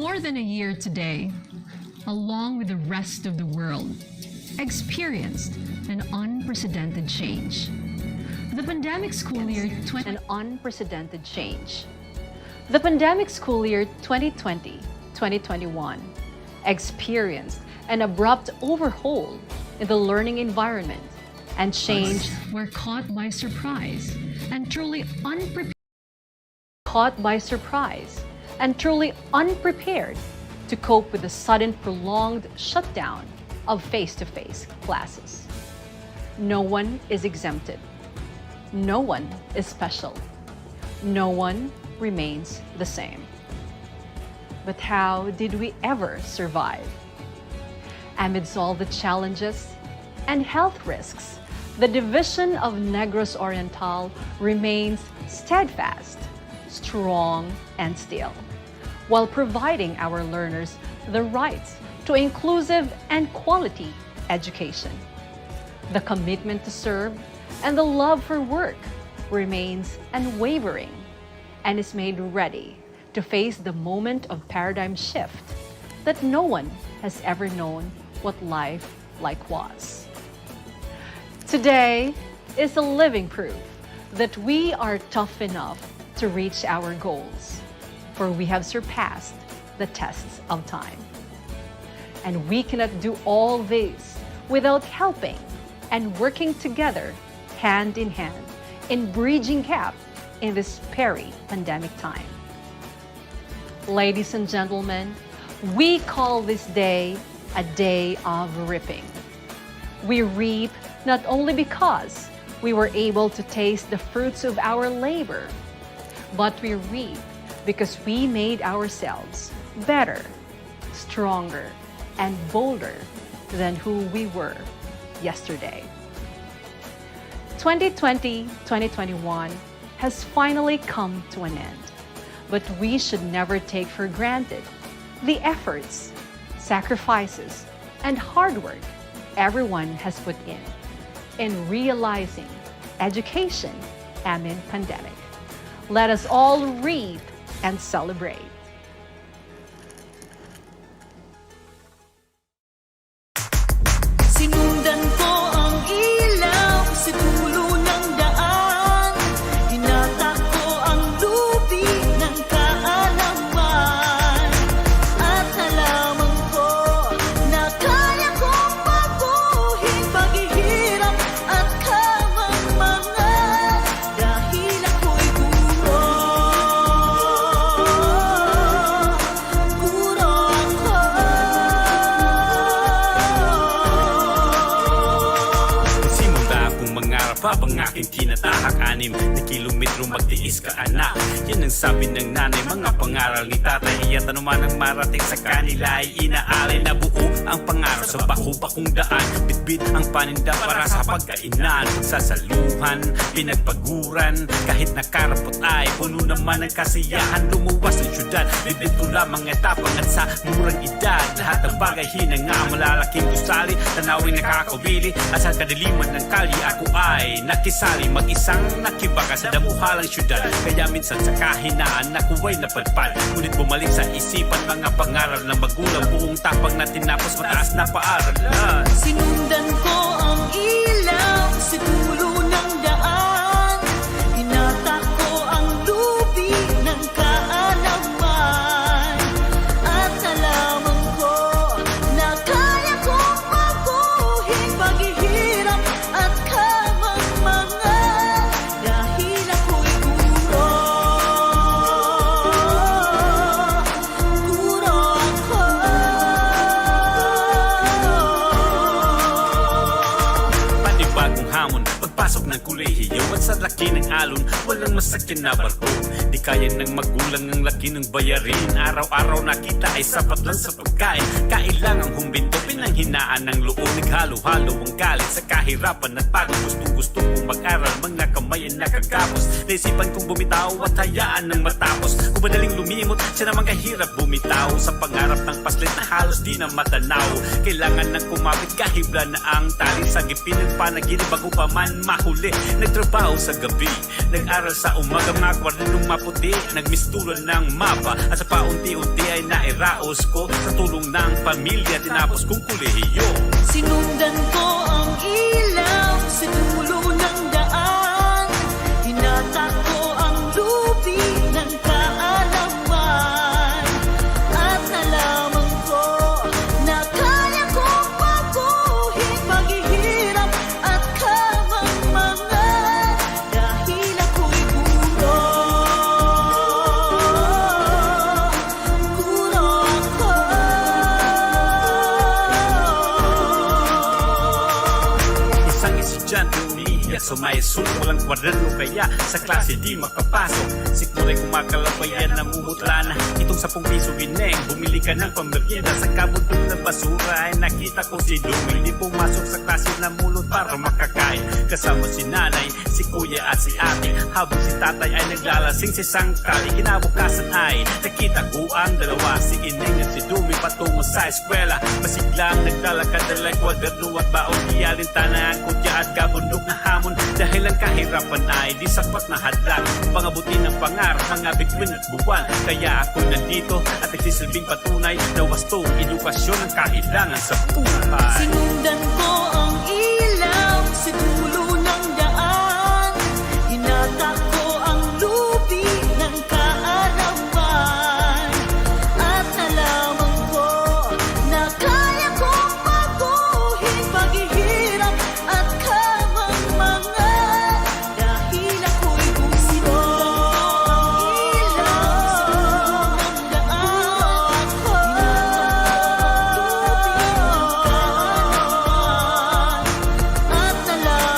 more than a year today, along with the rest of the world, experienced an unprecedented change. The pandemic school year 2020-2021 experienced an abrupt overhaul in the learning environment, and change were caught by surprise and truly unprepared to cope with the sudden prolonged shutdown of face-to-face classes. No one is exempted. No one is special. No one remains the same. But how did we ever survive? Amidst all the challenges and health risks, the division of Negros Oriental remains steadfast, strong, and still, while providing our learners the rights to inclusive and quality education. The commitment to serve and the love for work remains unwavering and is made ready to face the moment of paradigm shift that no one has ever known what life like was. Today is a living proof that we are tough enough to reach our goals, for we have surpassed the tests of time. And we cannot do all this without helping and working together hand in hand in bridging gap in this peri-pandemic time. Ladies and gentlemen, we call this day a day of reaping. We reap not only because we were able to taste the fruits of our labor, but we reap because we made ourselves better, stronger, and bolder than who we were yesterday. 2020-2021 has finally come to an end, but we should never take for granted the efforts, sacrifices, and hard work everyone has put in realizing education amid pandemic. Let us all reap and celebrate. Sinundan ko ang ilaw sa dulo ng daan. Hinatak ko ang lubi ng kaalaman. At nalaman ko na kaya kong baguhin paghihirap at kamangmangan. Dahil ako'y guro. Guro ako. Simula akong mangarap habang aking tinatahak 6 na kilometro magtiis ka anak. Yan ang sabi ng nanay, mga pangaral ni tatay. At anuman ang marating sa kanila ay inaalay na buo ang pangarap sa baku-bakong daan. Bitbit ang paninda para sa pagkainan, pagsasaluhan, pinagpaguran. Kahit nakarapot ay puno naman ang kasiyahan. Lumuwas ng syudad, bibit ko lamang etapang at sa murang edad. Lahat ng bagay hinanga, malalaking gusali, tanawin nakakawili. At sa kadiliman ng kalye ako ay nakisali. Mag-isang nakibaka sa damuhalang syudad. Kaya minsan sa kahinaan ako ay napadpad. Ngunit bumalik sa isipan mga pangaral ng magulang. Buong tapang na tinapos mataas na paaralan. Sinundan ko ang ilaw sa dulo ng daan. Hinatak ko ang lubi ng kaalaman. At nalaman ko na kaya kong baguhin paghihirap at kamangmangan. Dahil ako'y guro. Guro ako. Panibagong hamon, pagpasok ng kolehiyo at sa laki ng alon, walang masakyan na barko. Di kaya ng magulang ang laki ng bayarin. Araw-araw nakita ay sapat lang sa pagkain. Kailangang humbinto, pinanghina kahinaan ng loob, naghalo-halo ang galit sa kahirapan at pagod. Gusto kong mag-aral, mga kamay ang nakagapos. Naisipan kong bumitaw at hayaan ng matapos. Kung madaling lumimot, siya naman kahirap bumitaw. Sa pangarap ng paslit na halos di na matanaw. Kailangan ng kumapit kahibla na ang tali. Sa gipin ng panaginip bago pa man mahuli. Nagtrabaho sa gabi, nag-aral sa umaga, mga kwarnilong maputi. Nagmistulan ng mapa at sa paunti-unti ay nairaos ko. Sa tulong ng pamilya, tinapos kong kolehiyo. Sinundan ko ang ilaw sa dulo ng daan. Hinatak ko ang lubi ng kaalaman. At nalaman ko na kaya kong baguhin paghihirap at kamangmangan. Dahil ako'y guro ako. Isang estudyante umiiyak sa may sulok, walang kwaderno kaya sa klase di makapasok. Sikuray kumakalabayan, namumutla na itong 10 piso gineng. Bumili ka ng pamerienda sa kabundok ng basura ay nakita ko si Dumi. Di pumasok sa klase na mulot para makakain. Kasama si nanay, si kuya at si ate. Habang si tatay ay naglalasing sa isang kali. Kinabukasan ay nakita ko ang dalawa, si Ineng at si Dumi patungo sa eskwela. Masiglang naglalakad dala kwaderno at baon. Iyalin tanang kutya at kabundok na hamon. Dahil ang kahirapan ay di sapat na hadlang. Pangabutin ng pangarap, mga bituin at buwan. Kaya ako nandito at nagsisilbing patunay na wastong edukasyon ang kailangan sa buhay. Sinundan ko ang ilaw sa dulo ng daan. Hinatak ko ang lubi ng kaalaman. At nalaman ko na kaya kong baguhin paghihirap at kamangmangan. Dahil ako'y gusto at nalaman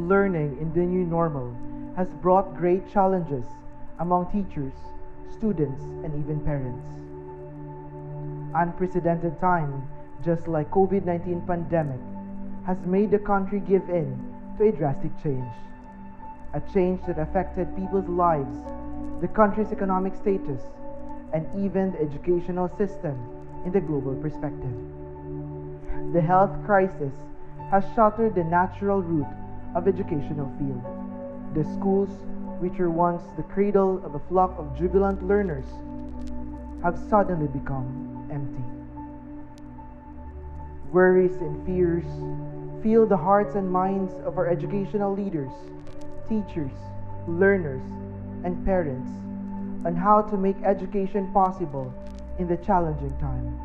learning in the new normal has brought great challenges among teachers, students, and even parents. Unprecedented time, just like COVID-19 pandemic, has made the country give in to a drastic change. A change that affected people's lives, the country's economic status, and even the educational system in the global perspective. The health crisis has shattered the natural root of educational field. The schools, which were once the cradle of a flock of jubilant learners, have suddenly become empty. Worries and fears fill the hearts and minds of our educational leaders, teachers, learners, and parents on how to make education possible in the challenging time.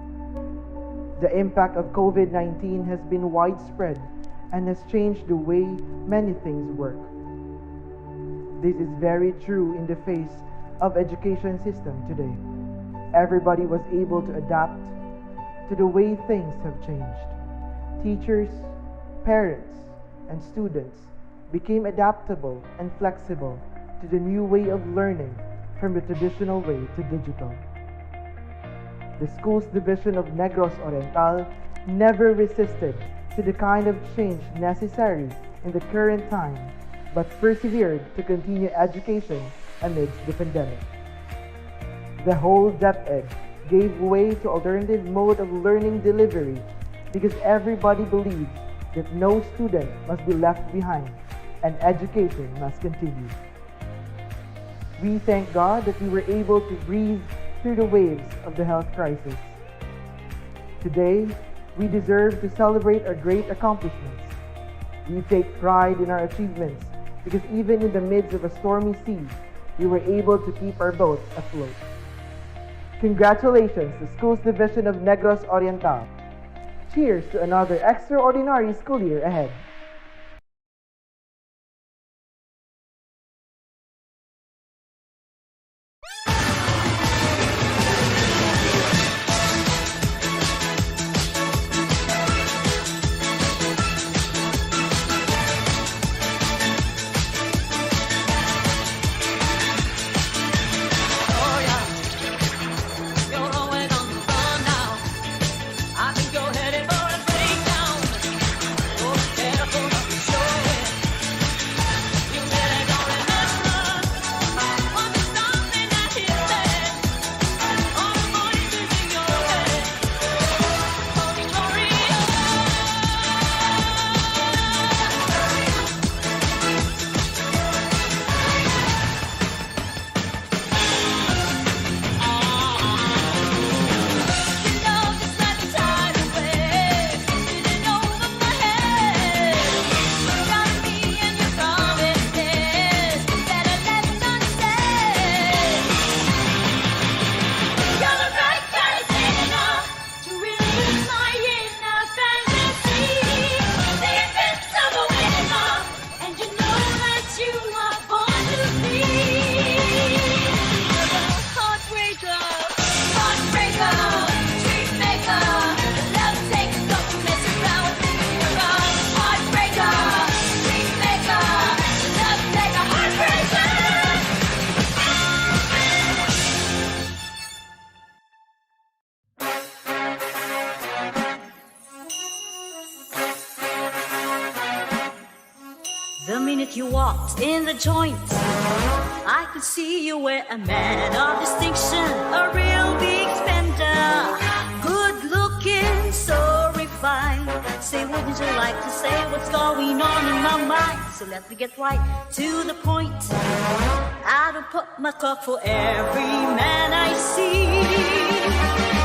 The impact of COVID-19 has been widespread and has changed the way many things work. This is very true in the face of education system today. Everybody was able to adapt to the way things have changed. Teachers, parents, and students became adaptable and flexible to the new way of learning from the traditional way to digital. The school's division of Negros Oriental never resisted to the kind of change necessary in the current time, but persevered to continue education amidst the pandemic. The whole DepEd gave way to alternative mode of learning delivery because everybody believes that no student must be left behind and education must continue. We thank God that we were able to breathe through the waves of the health crisis. Today, we deserve to celebrate our great accomplishments. We take pride in our achievements because even in the midst of a stormy sea, we were able to keep our boats afloat. Congratulations to Schools Division of Negros Oriental. Cheers to another extraordinary school year ahead. The minute you walked in the joint, I could see you were a man of distinction, a real big spender. Good looking, so refined. Say, wouldn't you like to say what's going on in my mind? So let me get right to the point. I don't put my cup for every man I see.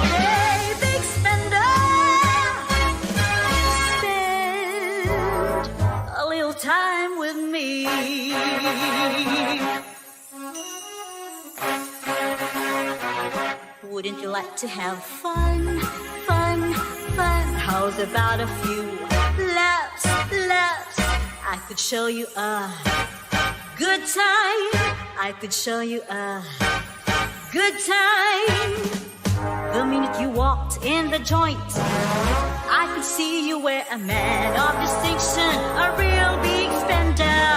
Hey, big spender, spend a little time with me. Wouldn't you like to have fun, fun, fun? How's about a few laughs, laughs? I could show you a good time. I could show you a good time. The minute you walked in the joint, I could see you were a man of distinction, a real big spender.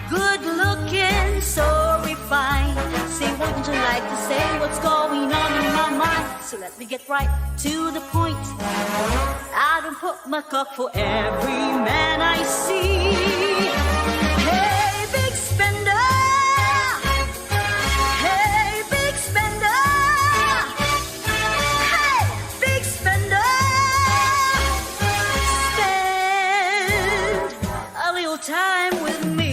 Good looking, so refined. Say, wouldn't you like to say what's going on in my mind? So let me get right to the point. I don't put my cock for every man I see. Hey, big spender. Hey, big spender. Hey, big spender. Spend a little time with me.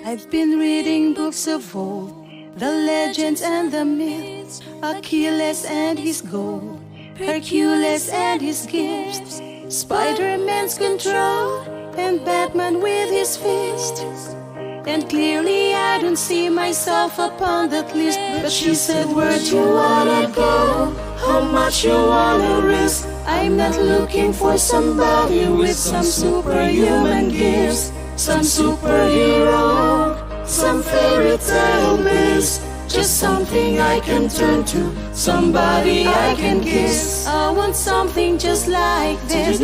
I've been reading books of old, the legends and the myths, Achilles and his gold, Hercules and his gifts, Spider-Man's control, and Batman with his fist. And clearly I don't see myself upon that list. But she said, where'd you wanna go? How much you wanna risk? I'm not looking for somebody with some superhuman gifts, some superhero, some fairy tale bliss. Just something I can turn to, somebody I can kiss. I want something just like this.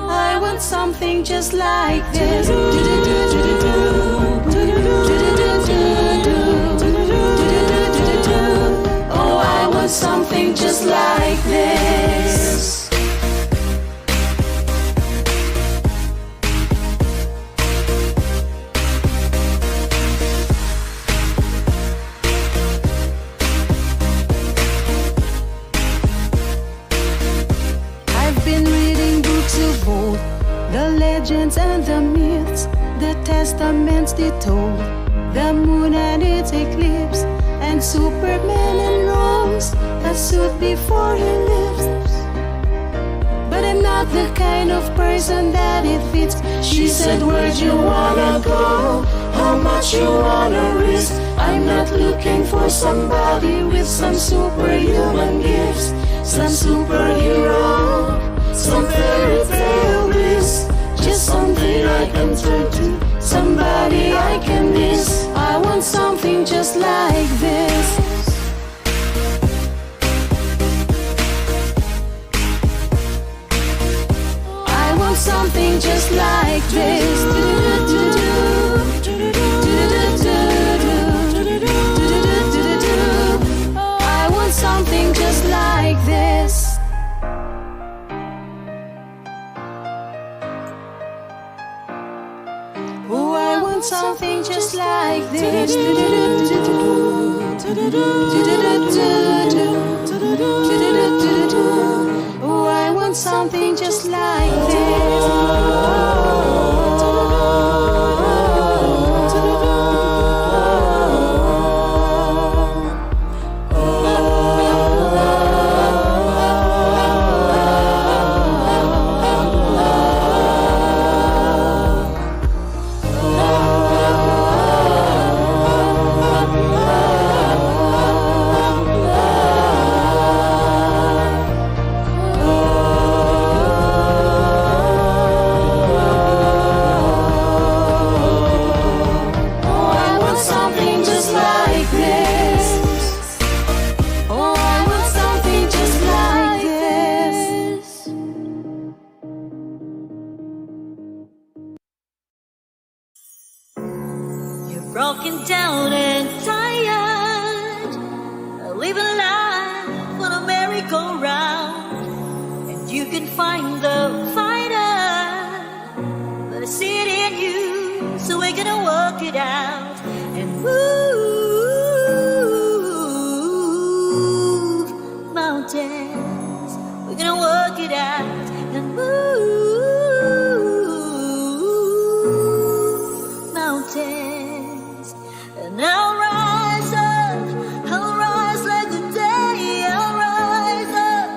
I want something just like this. Oh, I want something just like this. The legends and the myths, the testaments they told, the moon and its eclipse, and Superman enrolls a suit before he lives. But I'm not the kind of person that it fits. She said, where'd you wanna go? How much you wanna risk? I'm not looking for somebody with some superhuman gifts, some superhero, some fairy tale bliss. Just something I can turn to, somebody I can miss. I want something just like this. I want something just like this. I want something just like this. Oh, I want something just like this. Oh, I want something just like broken down and tired, living life on a merry-go-round, and you can find the fighter, but I see it in you, so we're gonna work it out and move mountains. We're gonna work it out and move mountains. And I'll rise up, I'll rise like the day. I'll rise up,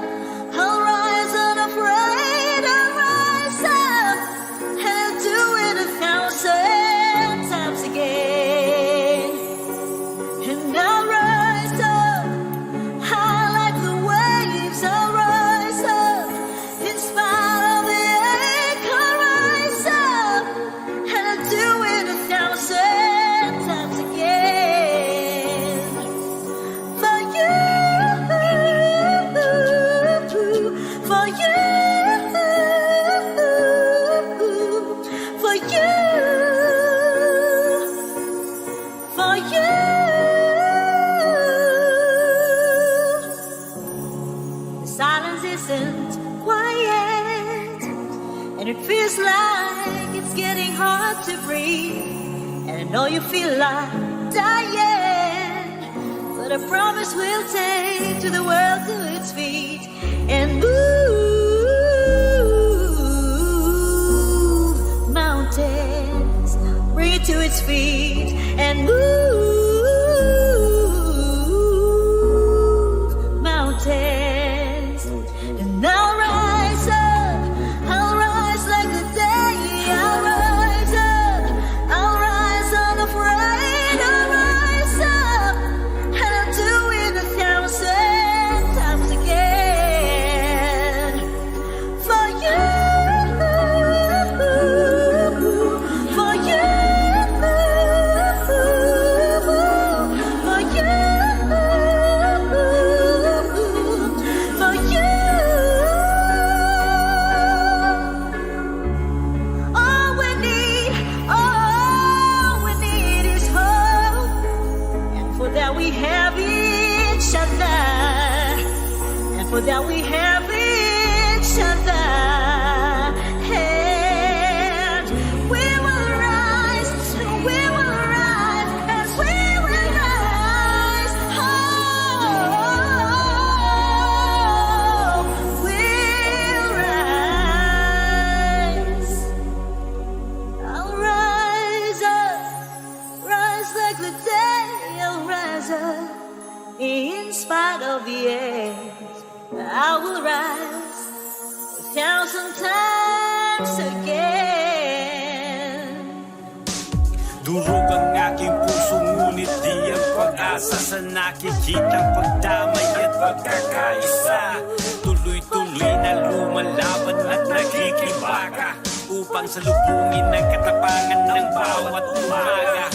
I'll rise unafraid. I'll rise up and I'll do it 1,000 hard to breathe, and I know you feel like dying, but I promise we'll take to the world to its feet and move mountains, bring it to its feet and move mountains. And I'll rise up, I'll rise like the day, I'll rise up, I'll rise unafraid, I'll rise up, and I'll do it 1,000 times again. For you, for you, for you, for you. All we need is hope, and for that we have each other, and for that we have each other. And we will rise, we will rise, as we will rise. Oh, we'll rise. I'll rise up, rise like the day, I'll rise up. In spite of the edge, I will rise 1,000 times again. Durog ang aking puso, ngunit di ang pag-asa sa nakikitang pagdamay at pagkakaisa. Tuloy-tuloy na lumalaban at nakikibaka upang salubungin ang katapangan ng bawat umaga.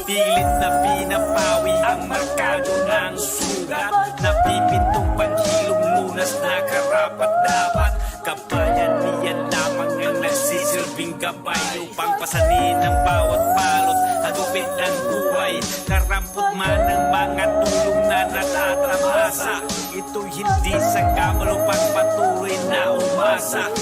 Pilit na pinapawi ang markado ng sugat, napipintong panghilong lunas na karapat-dapat. Kabayanihan lamang ang nagsisilbing gabay upang pasanin ang bawat balot, hagupit ng buhay. Karampot man ang mga tulong na natatamasa, ito'y hindi sa kamalupang patuloy na umasa.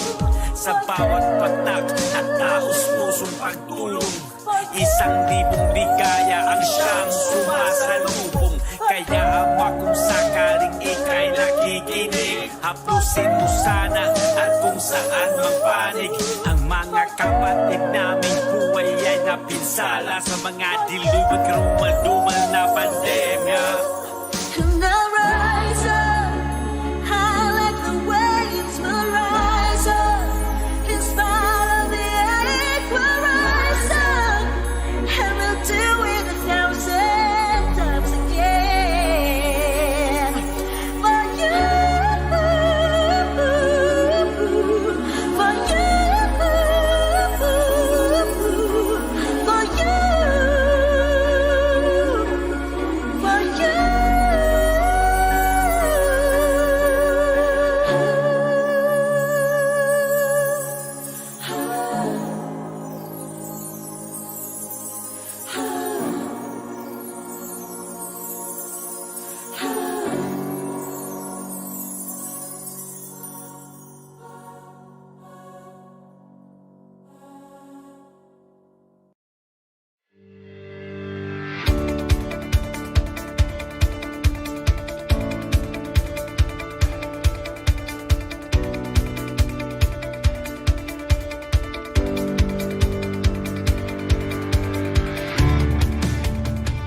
Sa bawat patak at taos-pusong pagtulong, 1,000 ligaya ang siyang sumasalubong. Kaya ama kung sakaling ika'y nakikinig, haplusin mo sana at kung saan mang panig. Ang mga kapatid naming buhay ay napinsala sa mga diluwag rumal-dumal na pandemya. And I'll rise up, high like the waves will rise up. In spite of the ache, we'll rise up, and we'll do it 1,000 times again. For you, for you, for you, for you.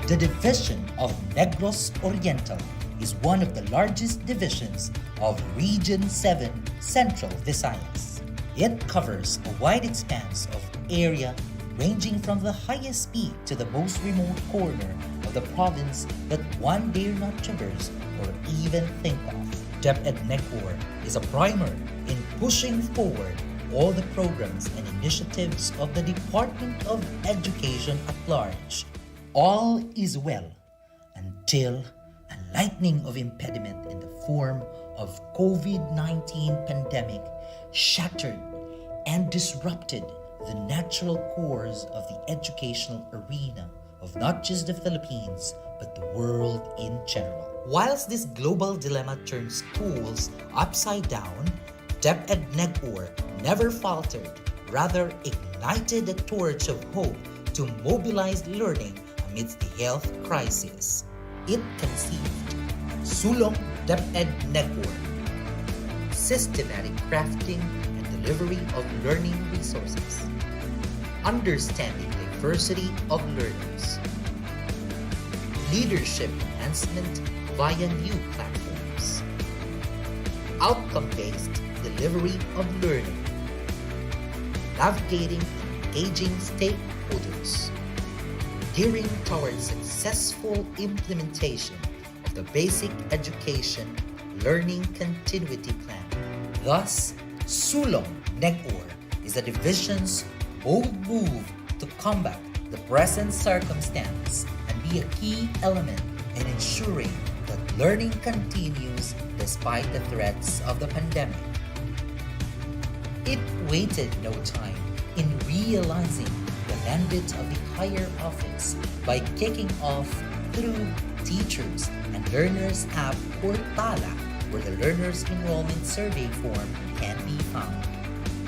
The division of Negros Oriental is one of the largest divisions of Region 7 Central Visayas. It covers a wide expanse of area ranging from the highest peak to the most remote corner of the province that one dare not traverse or even think of. DepEd NegOr is a primer in pushing forward all the programs and initiatives of the Department of Education at large. All is well until a lightning of impediment in the form of COVID-19 pandemic shattered and disrupted the natural course of the educational arena of not just the Philippines, but the world in general. Whilst this global dilemma turns schools upside down, DepEd NegOr never faltered, rather ignited ignited a torch of hope to mobilize learning amidst the health crisis. It conceived Sulong DepEd NegOr, systematic crafting and delivery of learning resources, understanding diversity of learners, leadership enhancement via new platforms, outcome-based delivery of learning, navigating and engaging stakeholders, gearing towards successful implementation of the Basic Education Learning Continuity Plan. Thus, Sulong NegOr is the division's bold move to combat the present circumstance and be a key element in ensuring that learning continues despite the threats of the pandemic. It waited no time in realizing the mandate of the higher office by kicking off through Teachers and Learners app Portala, where the Learners Enrollment Survey form can be found.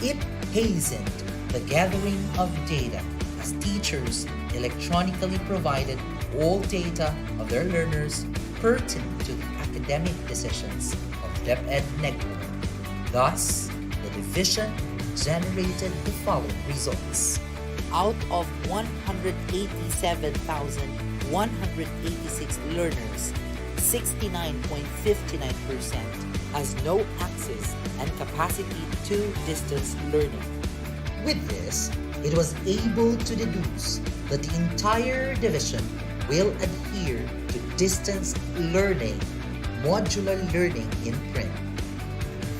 It hastened the gathering of data as teachers electronically provided all data of their learners pertinent to the academic decisions of DepEd NegOr. Thus, the division generated the following results. Out of 187,186 learners, 69.59% has no access and capacity to distance learning. With this, it was able to deduce that the entire division will adhere to distance learning, modular learning in print.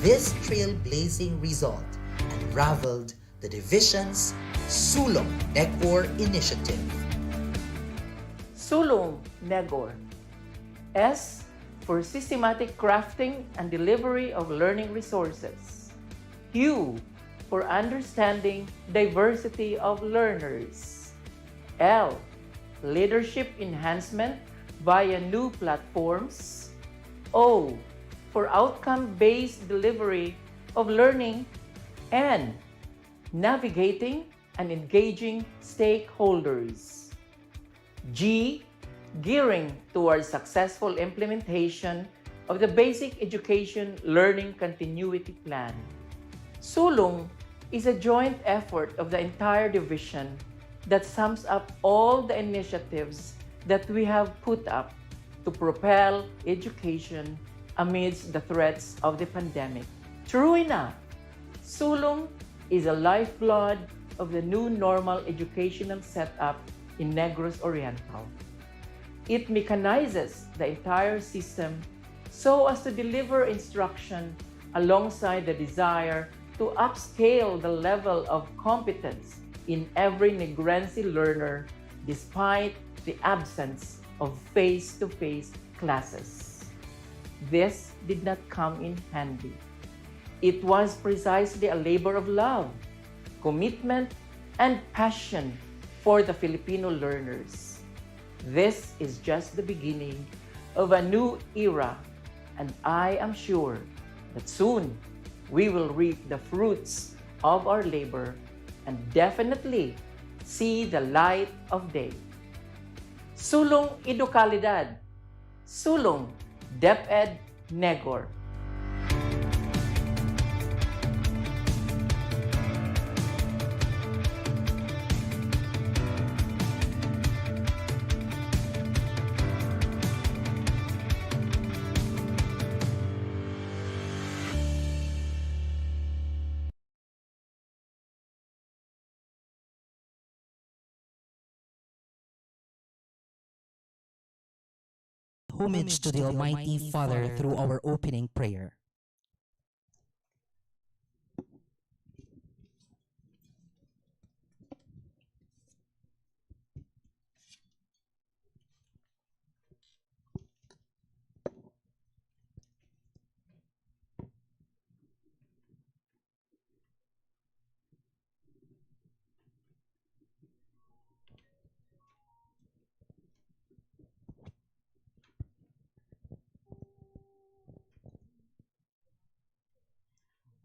This trailblazing result unraveled the division's Sulong NegOr initiative. Sulong NegOr. S for systematic crafting and delivery of learning resources. U for understanding diversity of learners. L, leadership enhancement via new platforms. O, for outcome-based delivery of learning. N, navigating and engaging stakeholders. G, gearing towards successful implementation of the Basic Education Learning Continuity Plan. Sulong is a joint effort of the entire division that sums up all the initiatives that we have put up to propel education amidst the threats of the pandemic. True enough, Sulong is a lifeblood of the new normal educational setup in Negros Oriental. It mechanizes the entire system so as to deliver instruction alongside the desire to upscale the level of competence in every Negrense learner despite the absence of face-to-face classes. This did not come in handy. It was precisely a labor of love, commitment, and passion for the Filipino learners. This is just the beginning of a new era, and I am sure that soon we will reap the fruits of our labor and definitely see the light of day. Sulong Edukalidad, Sulong DepEd NegOr. Homage to the Almighty Father through our opening prayer.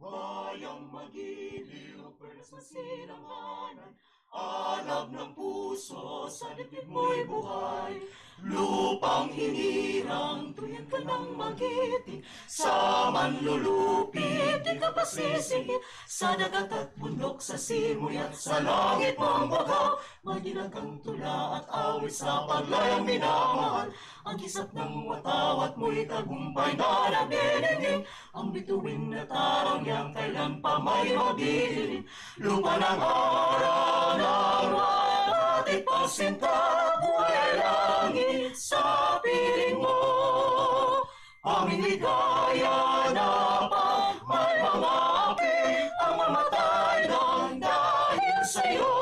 Bayang magiliw, perlas masinamanan, alab ng puso, sa dibdib mo'y buhay. Lupang hinirang, tuyan ka ng magiting, sa manlulupit, di ka pa sisingit. Sa dagat at bundok, sa simoy at sa langit mong bagaw, magdilag ang tula at awit sa paglayang minamahal. Ang kisap ng watawat mo'y tagumpay na nabinigin, ang bituin na tarang niyang kailan pa may madidilim. Lupa ng araw ng ating pagsinta, buhay langit sa piling mo. Aming ligaya na pag may mga api, ang mamatay ng dahil sa'yo.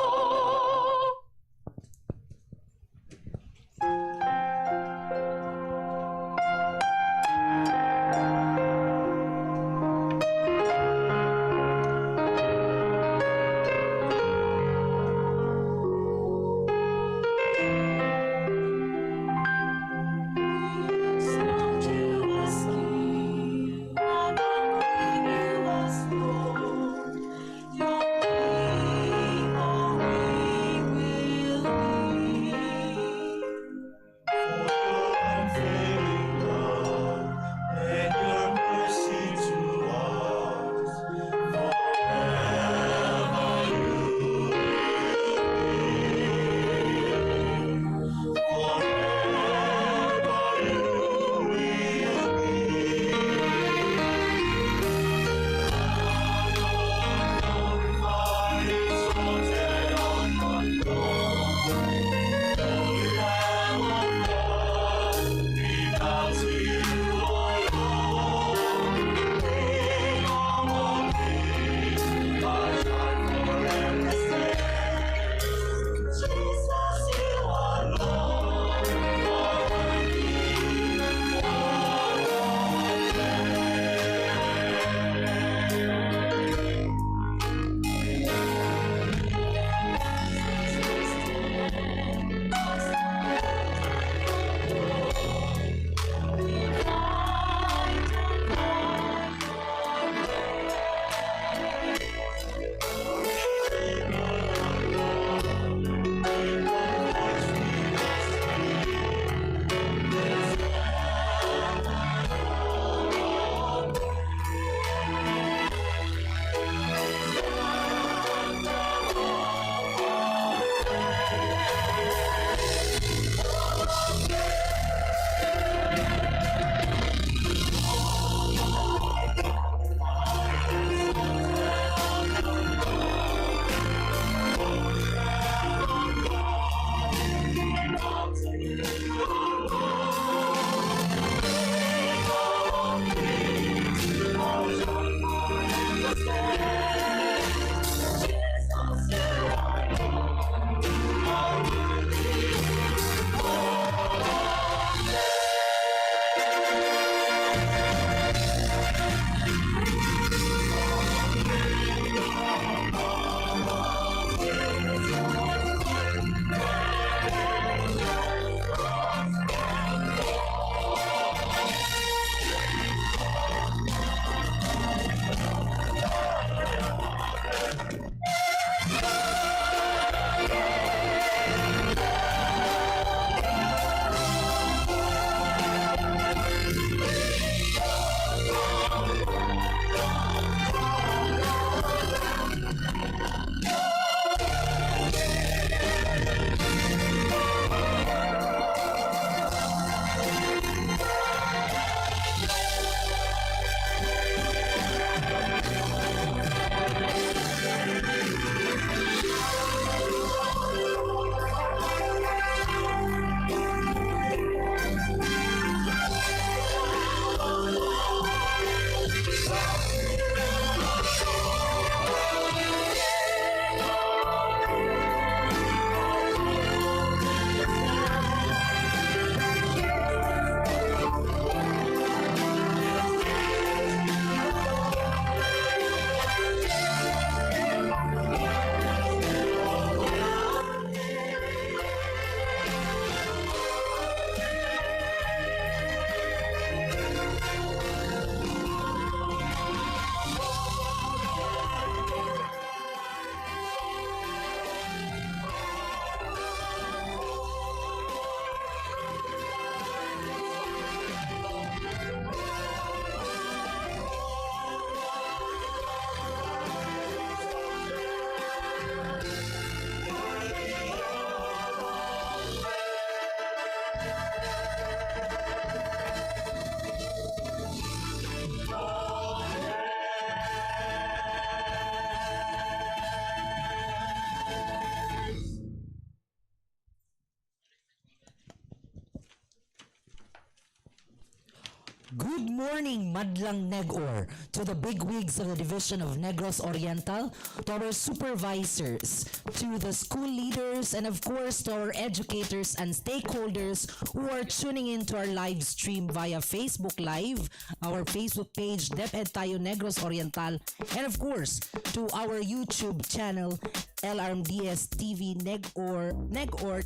Good morning, Madlang NegOr, to the bigwigs of the Division of Negros Oriental, to our supervisors, to the school leaders, and of course to our educators and stakeholders who are tuning in to our live stream via Facebook Live, our Facebook page, DepEd Tayo Negros Oriental, and of course to our YouTube channel, LRMDS TV NegOr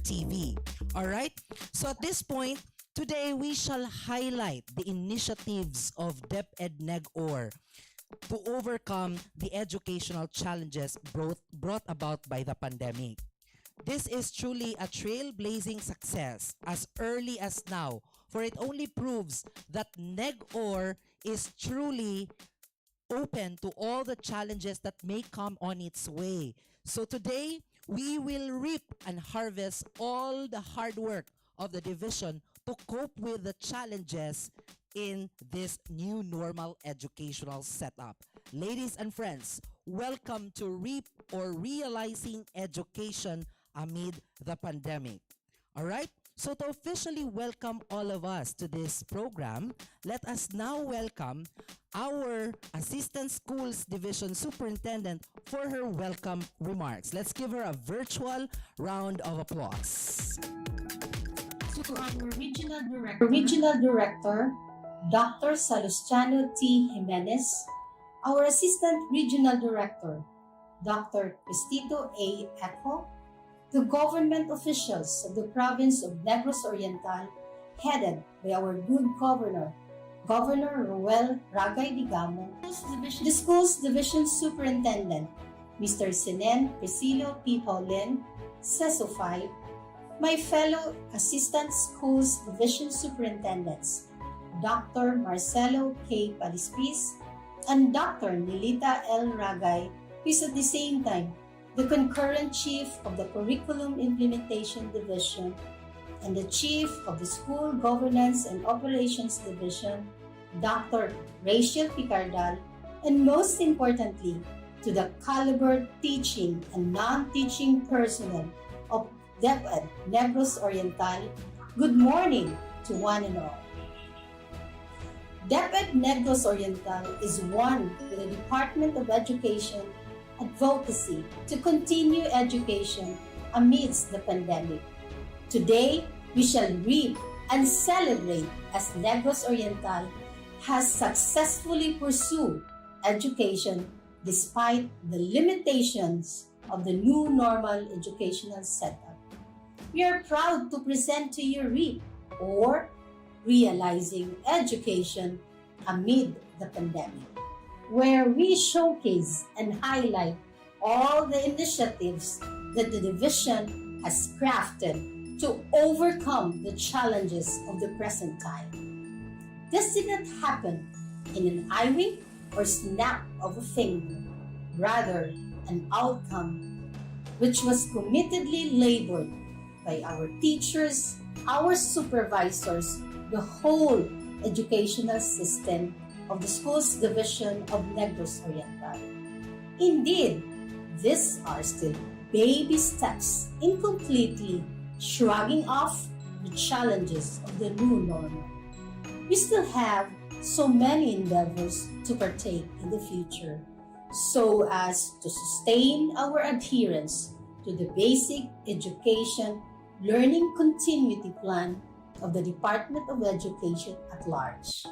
TV. Alright? So at this point, today, we shall highlight the initiatives of DepEd NegOr to overcome the educational challenges brought about by the pandemic. This is truly a trailblazing success as early as now, for it only proves that NegOr is truly open to all the challenges that may come on its way. So today, we will reap and harvest all the hard work of the division to cope with the challenges in this new normal educational setup. Ladies and friends, welcome to Reap or Realizing Education Amid the Pandemic. All right? So to officially welcome all of us to this program, let us now welcome our Assistant Schools Division Superintendent for her welcome remarks. Let's give her a virtual round of applause. To our Regional Director, Dr. Salustiano T. Jimenez, our Assistant Regional Director, Dr. Cristito A. Eco, to government officials of the province of Negros Oriental, headed by our good governor, Governor Roel Ragay Digamo, the Schools Division Superintendent, Mr. Sinen Priscilo P. Paulin, CESO 5, my fellow Assistant Schools Division Superintendents, Dr. Marcelo K. Palispis and Dr. Nilita L. Ragay, who is at the same time the concurrent Chief of the Curriculum Implementation Division and the Chief of the School Governance and Operations Division, Dr. Rachel Picardal, and most importantly, to the caliber teaching and non-teaching personnel of DepEd Negros Oriental, good morning to one and all. DepEd Negros Oriental is one with the Department of Education advocacy to continue education amidst the pandemic. Today, we shall reap and celebrate as Negros Oriental has successfully pursued education despite the limitations of the new normal educational setup. We are proud to present to you REAP, or Realizing Education Amid the Pandemic, where we showcase and highlight all the initiatives that the division has crafted to overcome the challenges of the present time. This did not happen in an eye wink or snap of a finger, rather an outcome which was committedly labored by our teachers, our supervisors, the whole educational system of the Schools Division of Negros Oriental. Indeed, these are still baby steps in completely shrugging off the challenges of the new normal. We still have so many endeavors to partake in the future so as to sustain our adherence to the basic education learning continuity plan of the Department of Education at large.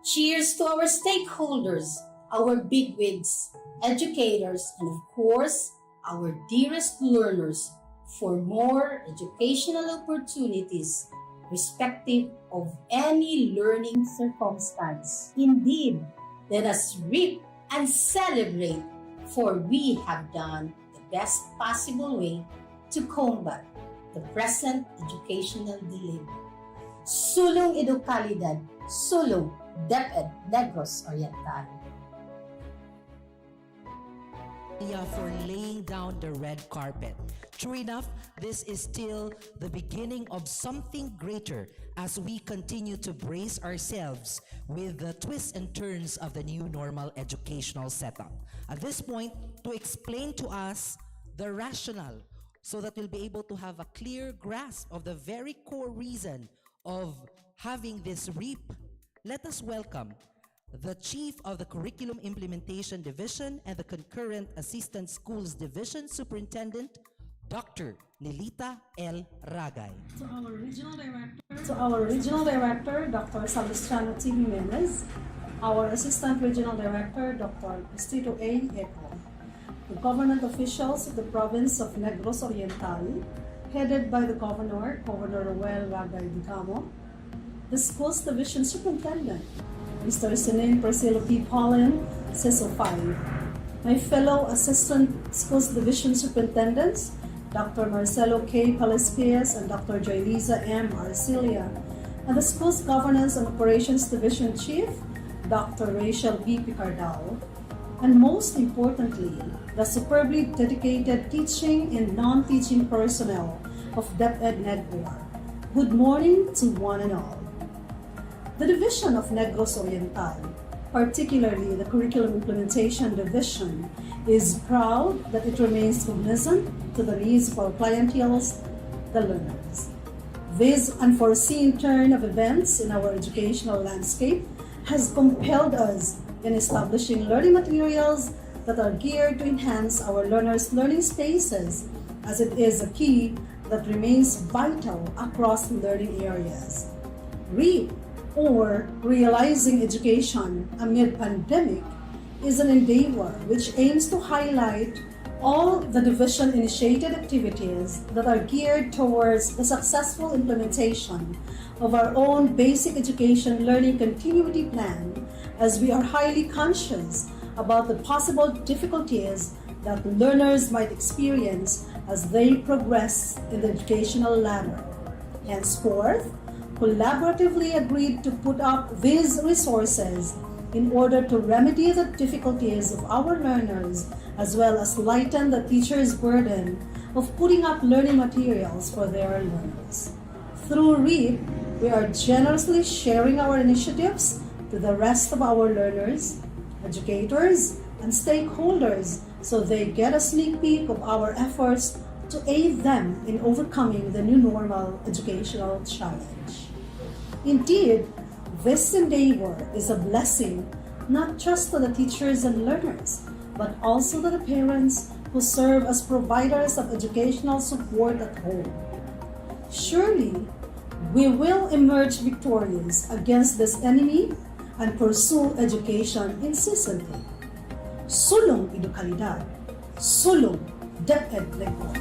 Cheers to our stakeholders, our bigwigs, educators, and of course, our dearest learners for more educational opportunities respective of any learning circumstance. Indeed, let us reap and celebrate, for we have done the best possible way to combat the present educational dilemma. Sulong Edukalidad, Sulong DepEd Negros Oriental. For laying down the red carpet. True enough, this is still the beginning of something greater as we continue to brace ourselves with the twists and turns of the new normal educational setup. At this point, to explain to us the rationale so that we'll be able to have a clear grasp of the very core reason of having this REAP, let us welcome the Chief of the Curriculum Implementation Division and the Concurrent Assistant Schools Division Superintendent, Dr. Nilita L. Ragay. To our Regional Director, Dr. Salustiano T. Jimenez, our Assistant Regional Director, Dr. Cristito A. Eco, the government officials of the province of Negros Oriental, headed by the Governor, Governor Roel Ragay Digamo, the Schools Division Superintendent, Mr. Sinin Priscilla P. Paulin, CISO 5, my fellow Assistant Schools Division Superintendents, Dr. Marcelo K. Palaspias and Dr. Joyliza M. Arcilia, and the Schools Governance and Operations Division Chief, Dr. Rachel B. Picardal, and most importantly, the superbly dedicated teaching and non-teaching personnel of DepEd NegOr. Good morning to one and all. The division of Negros Oriental, particularly the Curriculum Implementation Division, is proud that it remains cognizant to the needs of our clienteles, the learners. This unforeseen turn of events in our educational landscape has compelled us in establishing learning materials that are geared to enhance our learners' learning spaces, as it is a key that remains vital across learning areas. REAP, or Realizing Education Amid Pandemic, is an endeavor which aims to highlight all the division-initiated activities that are geared towards the successful implementation of our own basic education learning continuity plan, as we are highly conscious about the possible difficulties that learners might experience as they progress in the educational ladder. Henceforth, collaboratively agreed to put up these resources in order to remedy the difficulties of our learners, as well as lighten the teacher's burden of putting up learning materials for their learners. Through REAP, we are generously sharing our initiatives to the rest of our learners, educators, and stakeholders so they get a sneak peek of our efforts to aid them in overcoming the new normal educational challenge. Indeed, this endeavor is a blessing not just to the teachers and learners, but also to the parents who serve as providers of educational support at home. Surely, we will emerge victorious against this enemy and pursue education incessantly. Sulong edukalidad, sulong DepEd NegOr.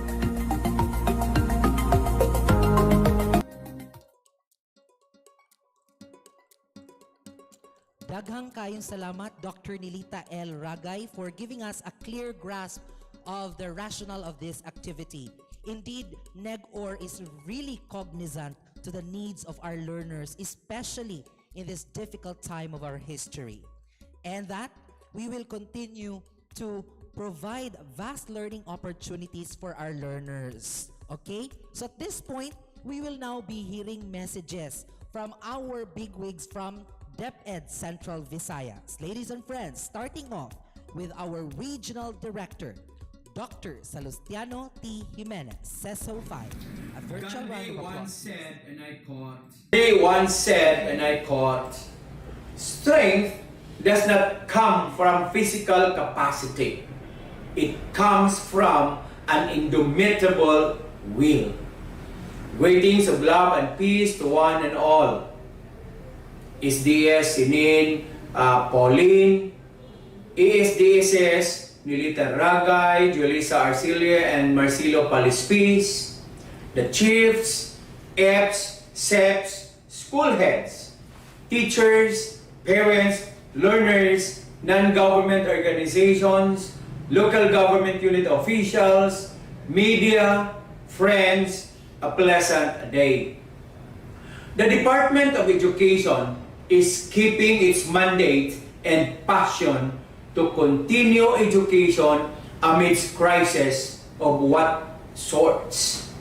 Daghang kayong salamat, Dr. Nilita L. Ragay, for giving us a clear grasp of the rationale of this activity. Indeed, NegOr is really cognizant to the needs of our learners, especially in this difficult time of our history. And that we will continue to provide vast learning opportunities for our learners. Okay? So at this point, we will now be hearing messages from our bigwigs from DepEd Central Visayas. Ladies and friends, starting off with our Regional Director, Dr. Salustiano T. Jimenez, CESO 5. A virtual round of applause. They once said, and I quote, strength does not come from physical capacity. It comes from an indomitable will. Greetings of love and peace to one and all. SDS, Sinin, Pauline, ESDSS, Nilita Ragay, Joyliza Arcilia, and Marcelo Palaspias, the chiefs, EPs, SEPs, school heads, teachers, parents, learners, non-government organizations, local government unit officials, media, friends, a pleasant day. The Department of Education is keeping its mandate and passion to continue education amidst crisis of what sorts.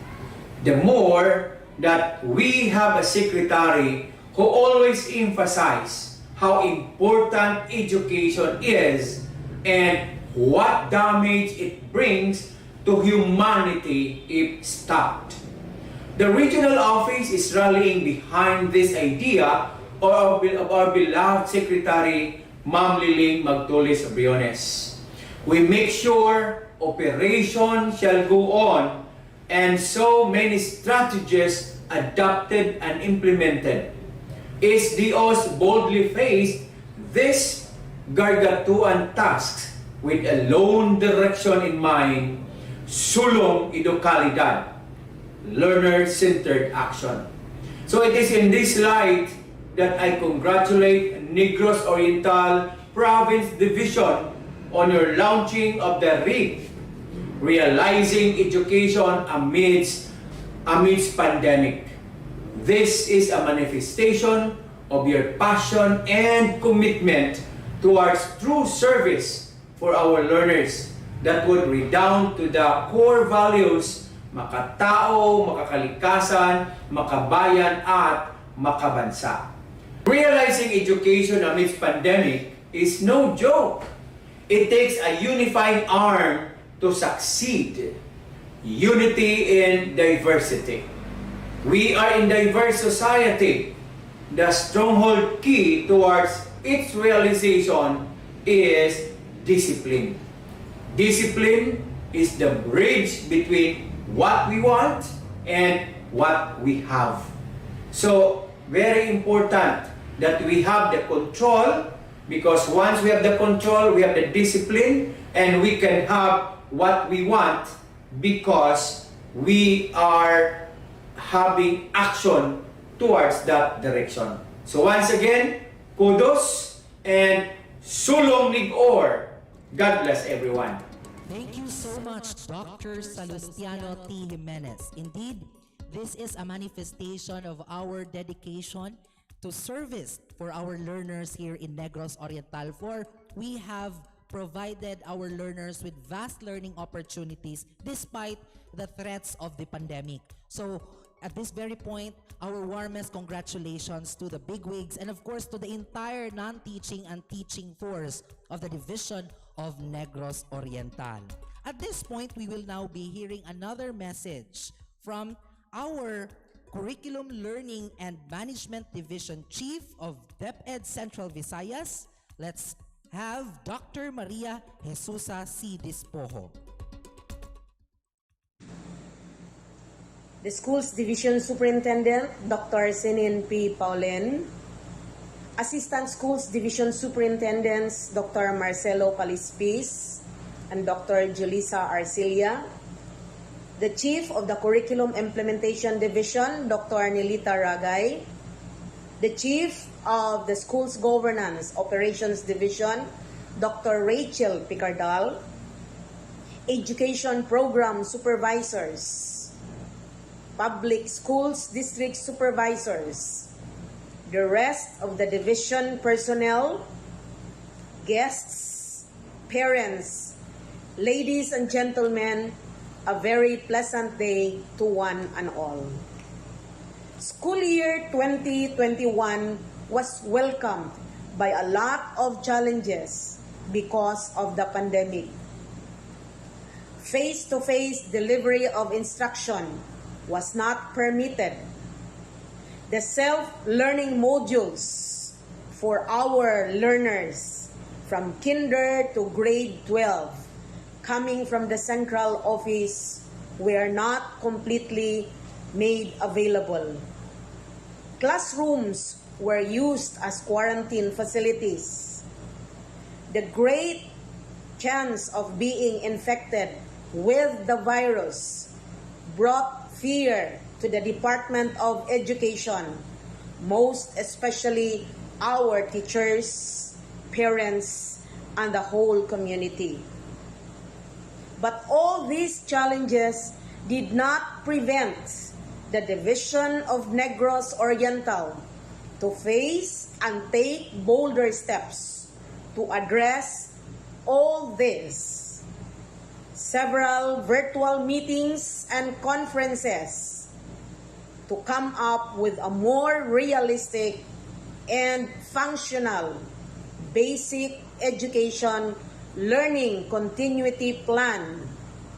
The more that we have a secretary who always emphasizes how important education is and what damage it brings to humanity if stopped. The regional office is rallying behind this idea of our beloved Secretary, Ma'am Liling Magtulis Briones. We make sure operation shall go on and so many strategies adopted and implemented. SDOs boldly faced this gargatuan tasks with a lone direction in mind, sulong edukalidad, learner-centered action. So it is in this light that I congratulate Negros Oriental Province Division on your launching of the RIG, Realizing Education amidst pandemic. This is a manifestation of your passion and commitment towards true service for our learners that would redound to the core values makatao, makakalikasan, makabayan, at makabansa. Realizing education amidst pandemic is no joke. It takes a unifying arm to succeed. Unity in diversity. We are in diverse society. The stronghold key towards its realization is discipline. Discipline is the bridge between what we want and what we have. So, very important that we have the control, because once we have the control, we have the discipline, and we can have what we want because we are having action towards that direction. So once again, kudos and sulong NegOr. God bless everyone. Thank you so much, Dr. Salustiano T. Jimenez. Indeed, this is a manifestation of our dedication to service for our learners here in Negros Oriental, for we have provided our learners with vast learning opportunities despite the threats of the pandemic. So at this very point, our warmest congratulations to the bigwigs and of course to the entire non-teaching and teaching force of the Division of Negros Oriental. At this point, we will now be hearing another message from our Curriculum Learning and Management Division Chief of DepEd Central Visayas. Let's have Dr. Maria Jesusa C. Dispojo. The Schools Division Superintendent, Dr. Senin P. Paulen. Assistant Schools Division Superintendents, Dr. Marcelo Calispis and Dr. Julissa Arcilia. The Chief of the Curriculum Implementation Division, Dr. Nilita Ragay. The Chief of the Schools Governance Operations Division, Dr. Rachel Picardal. Education Program Supervisors, Public Schools District Supervisors, the rest of the division personnel, guests, parents, ladies and gentlemen, a very pleasant day to one and all. School year 2021 was welcomed by a lot of challenges because of the pandemic. Face-to-face delivery of instruction was not permitted. The self-learning modules for our learners from kinder to grade 12 coming from the central office were not completely made available. Classrooms were used as quarantine facilities. The great chance of being infected with the virus brought fear to the Department of Education, most especially our teachers, parents, and the whole community. But all these challenges did not prevent the Division of Negros Oriental to face and take bolder steps to address all this. Several virtual meetings and conferences to come up with a more realistic and functional basic education learning continuity plan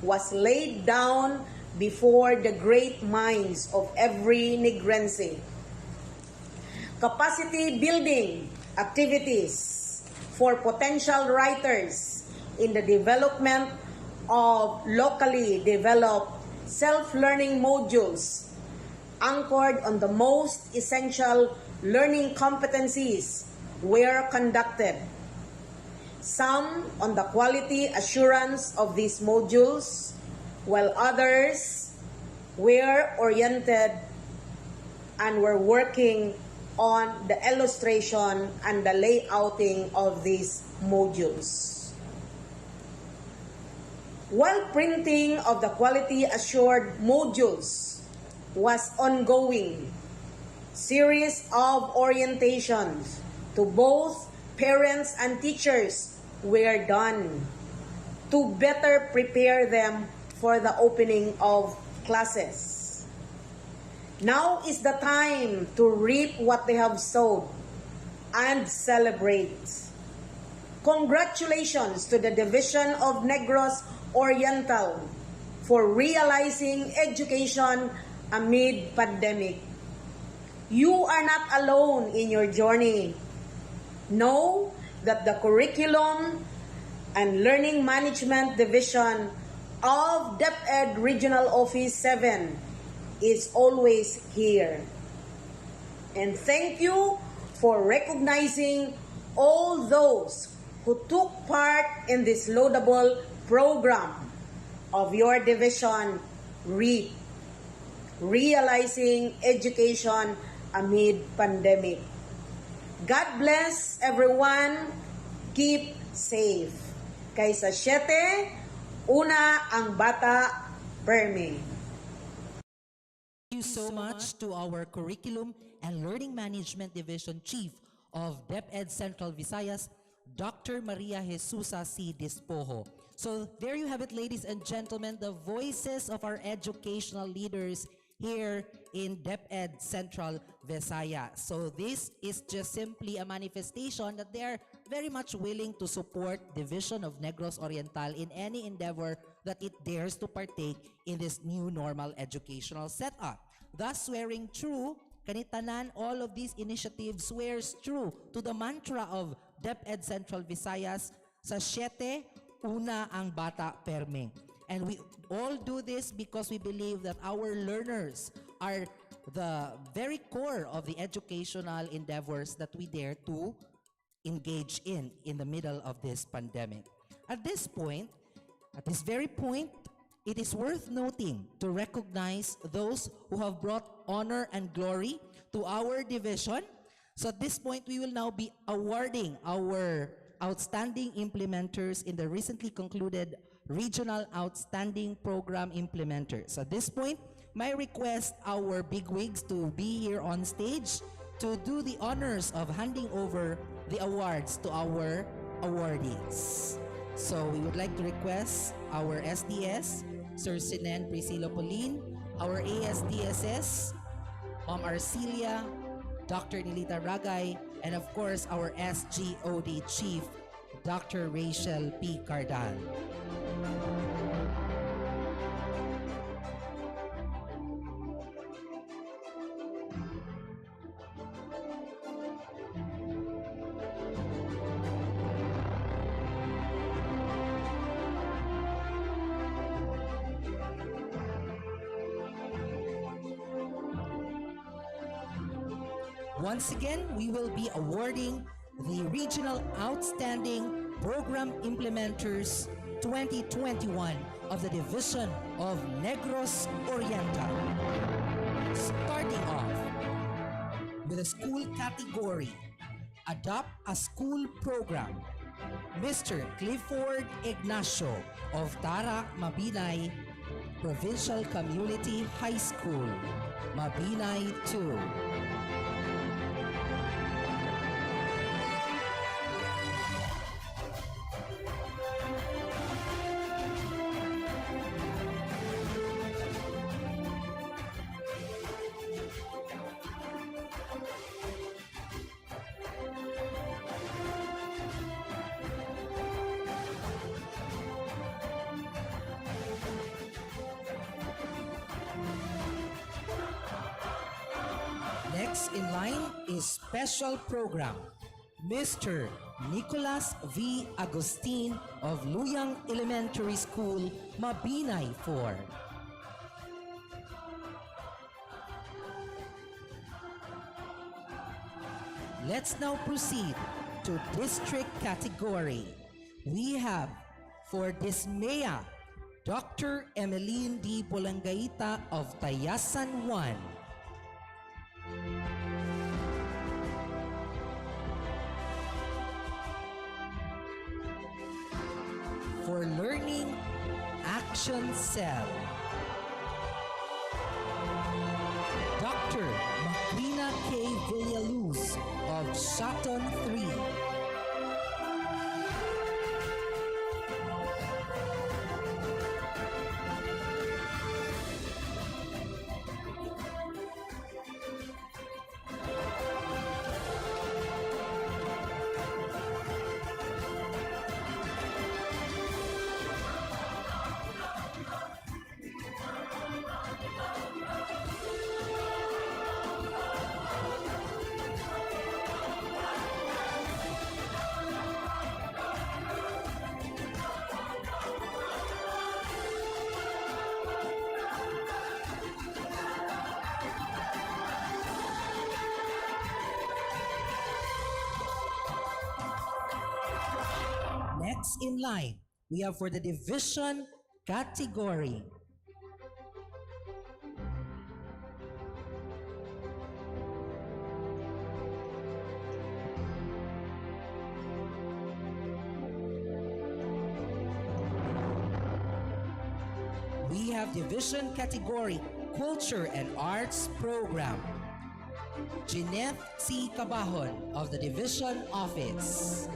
was laid down before the great minds of every Negrense. Capacity building activities for potential writers in the development of locally developed self-learning modules anchored on the most essential learning competencies were conducted. Some on the quality assurance of these modules, while others were oriented and were working on the illustration and the layouting of these modules. While printing of the quality assured modules was ongoing, series of orientations to both parents and teachers were done to better prepare them for the opening of classes. Now is the time to reap what they have sowed and celebrate. Congratulations to the Division of Negros Oriental for realizing education amid pandemic. You are not alone in your journey. Know that the Curriculum and Learning Management Division of DepEd Regional Office 7 is always here. And thank you for recognizing all those who took part in this laudable program of your division, REAP, Realizing Education Amid Pandemic. God bless everyone. Keep safe. Kay sa 7, una ang bata permi. Thank you so much to our Curriculum and Learning Management Division Chief of DepEd Central Visayas, Dr. Maria Jesusa C. Dispojo. So there you have it, ladies and gentlemen, the voices of our educational leaders here in DepEd Central Visayas. So this is just simply a manifestation that they are very much willing to support Division of Negros Oriental in any endeavor that it dares to partake in this new normal educational setup. Thus swearing true, kanitanan, all of these initiatives swears true to the mantra of DepEd Central Visayas, sa 7, una ang bata perme. And we all do this because we believe that our learners are the very core of the educational endeavors that we dare to engage in the middle of this pandemic. At this very point, it is worth noting to recognize those who have brought honor and glory to our division. So at this point, we will now be awarding our outstanding implementers in the recently concluded Regional Outstanding Program Implementers. At this point, may I request our bigwigs to be here on stage to do the honors of handing over the awards to our awardees. So we would like to request our SDS, Sir Sinen Priscilo Polin, our ASDSS, Ma'am Arcelia, Dr. Nilita Ragay, and of course our SGOD Chief, Dr. Rachel P. Cardal. Once again, we will be awarding the Regional Outstanding Program Implementers 2021 of the Division of Negros Oriental. Starting off with the school category, Adopt a School Program, Mr. Clifford Ignacio of Tara, Mabinay Provincial Community High School, Mabinay 2. Next in line is Special Program, Mr. Nicolas V. Agustin of Luyang Elementary School, Mabinay 4. Let's now proceed to district category. We have for Dismaya, Dr. Emeline D. Polangaita of Tayasan 1. For Learning Action Cell, Dr. Macrina K. Villaluz of Shaton 3. Next in line, we have for the division category. We have division category Culture and Arts Program. Jeanette C. Cabahon of the Division Office.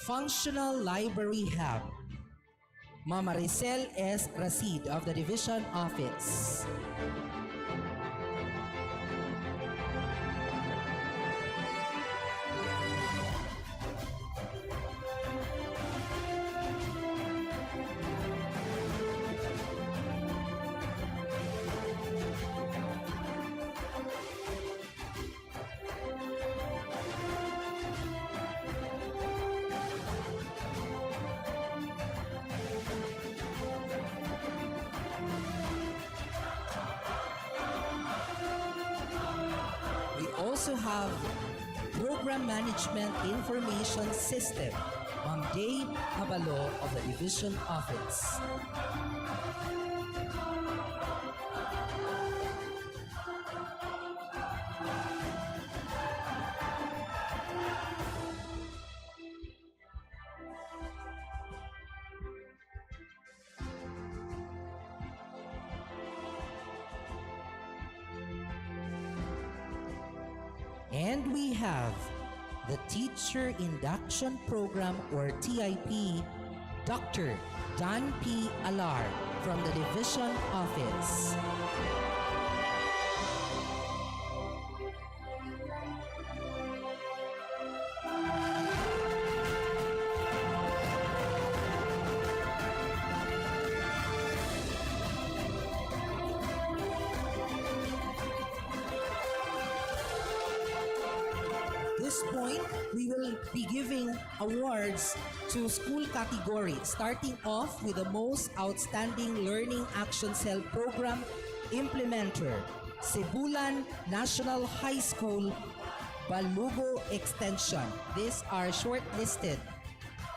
Functional Library Hub, Mama Maricel S. Rasid of the Division Office. Also have Program Management Information System, Ma'am Day Abalo of the Division Office. And we have the Teacher Induction Program or TIP, Dr. Dan P. Alar from the Division Office. We will be giving awards to school category, starting off with the most outstanding Learning Action Cell Program Implementer, Cebulan National High School, Balugo Extension. These are shortlisted.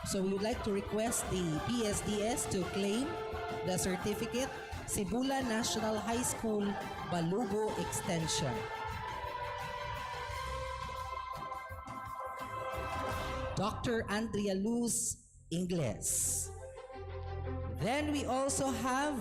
So we would like to request the PSDS to claim the certificate, Cebulan National High School, Balugo Extension. Dr. Andrea Luz Ingles. Then we also have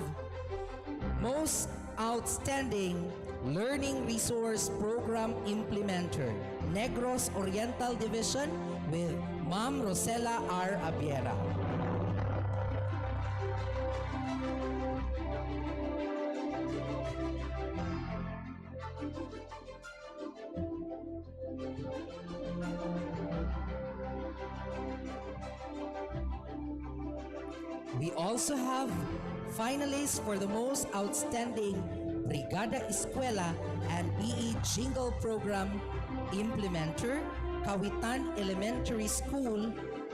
Most Outstanding Learning Resource Program Implementer, Negros Oriental Division with Ma'am Rosella R. Abiera. We also have finalists for the most outstanding Brigada Eskwela and PE Jingle Program Implementer, Kawitan Elementary School,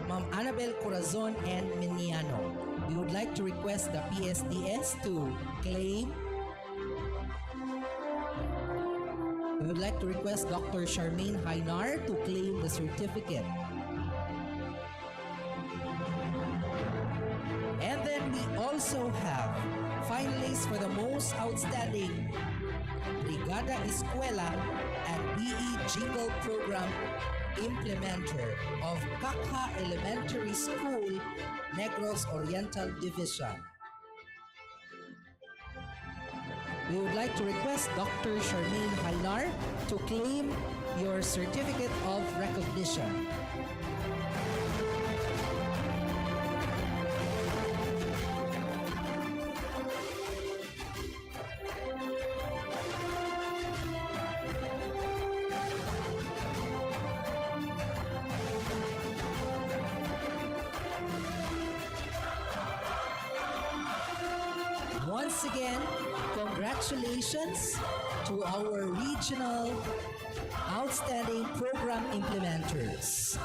Ma'am Annabel Corazon and Miniano. We would like to request the PSDS to claim. We would like to request Dr. Charmaine Hainar to claim the certificate. And then we also have finalists for the most outstanding Brigada Eskwela and PE Jingle Program Implementer of Kakha Elementary School, Negros Oriental Division. We would like to request Dr. Charmaine Hainar to claim your certificate of recognition. Once again, congratulations to our regional outstanding program implementers.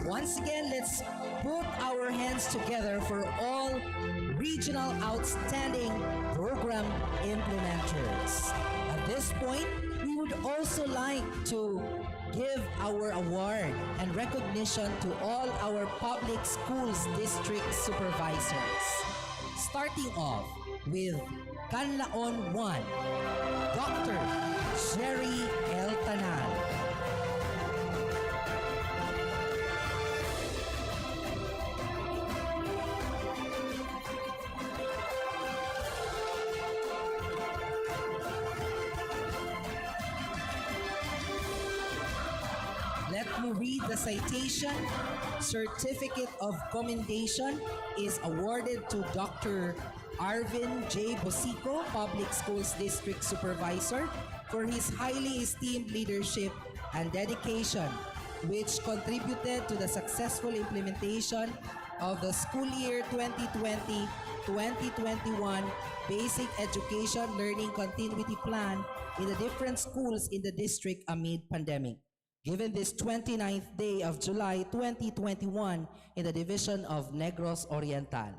Once again, let's put our hands together for all regional outstanding program implementers. At this point, we would also like to give our award and recognition to all our public schools district supervisors. Starting off with Canlaon 1, Dr. Sherry L. Tanal. Let me read the citation. Certificate of Commendation is awarded to Dr. Arvin J. Bosico, Public Schools District Supervisor, for his highly esteemed leadership and dedication, which contributed to the successful implementation of the school year 2020-2021 Basic Education Learning Continuity Plan in the different schools in the district amid pandemic. Given this 29th day of July 2021 in the division of Negros Oriental.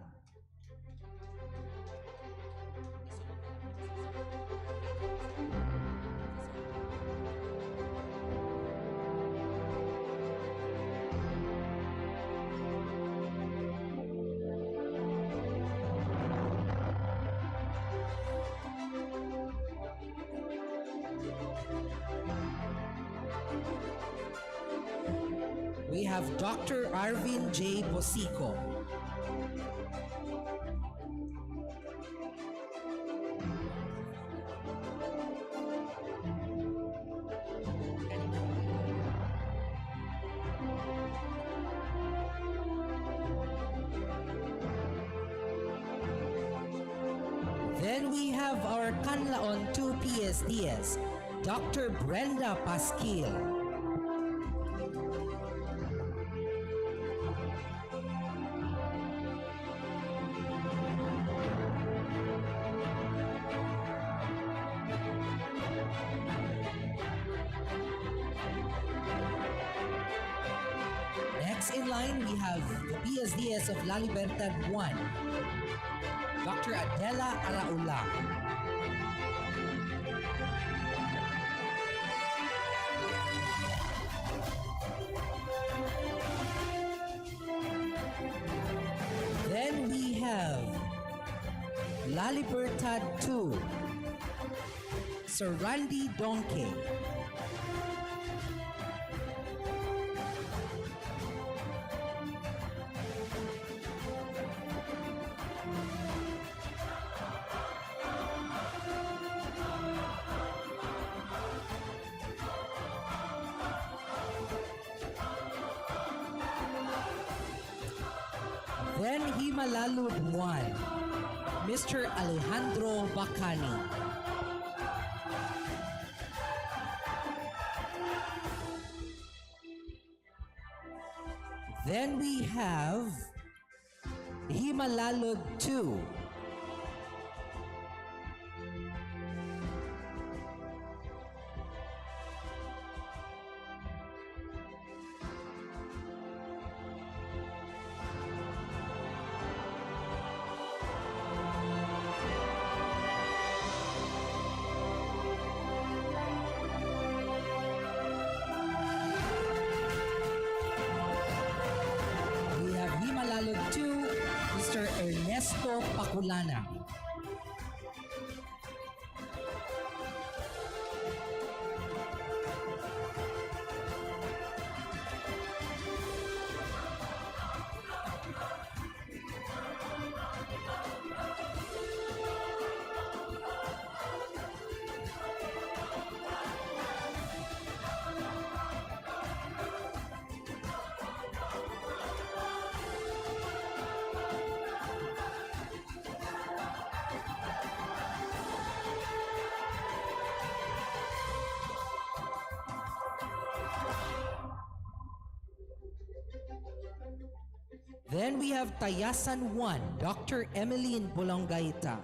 We have Dr. Arvin J. Bosico. Then we have our Canlaon 2 PSDS, Dr. Brenda Pasquil. Next in line, we have the PSDS of La Libertad 1, Dr. Adela Araula. La Libertad 2, Sir Randy Donkey. Then Himalalud 1, Mr. Alejandro Bacani. Then we have Himalalud 2, Himalalud 2, Mr. Ernesto Paculana. Then we have Tayasan 1, Dr. Emeline Bolongaita.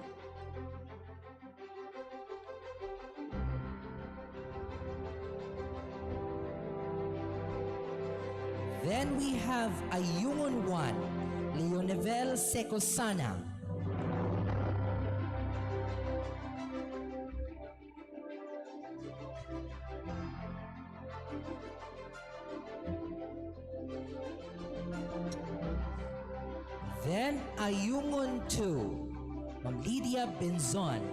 Then we have Ayungon 1, Leonevel Secosana. Then Ayungon 2, Ma'am Lydia Benzon.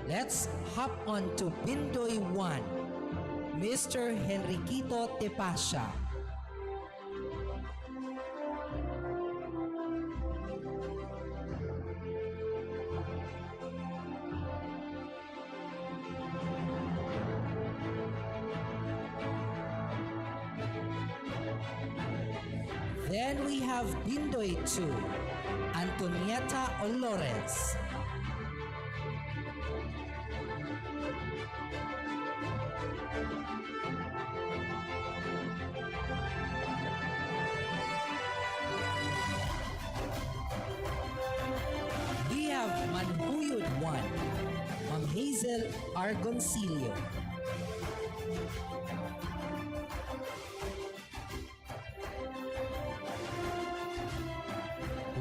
Let's hop on to Pindoy 1, Mr. Henriquito Tepasha. Then we have Pindoy 2, Antonieta Olores. We have Manhuyod 1, Ma'am Hazel Argoncillo.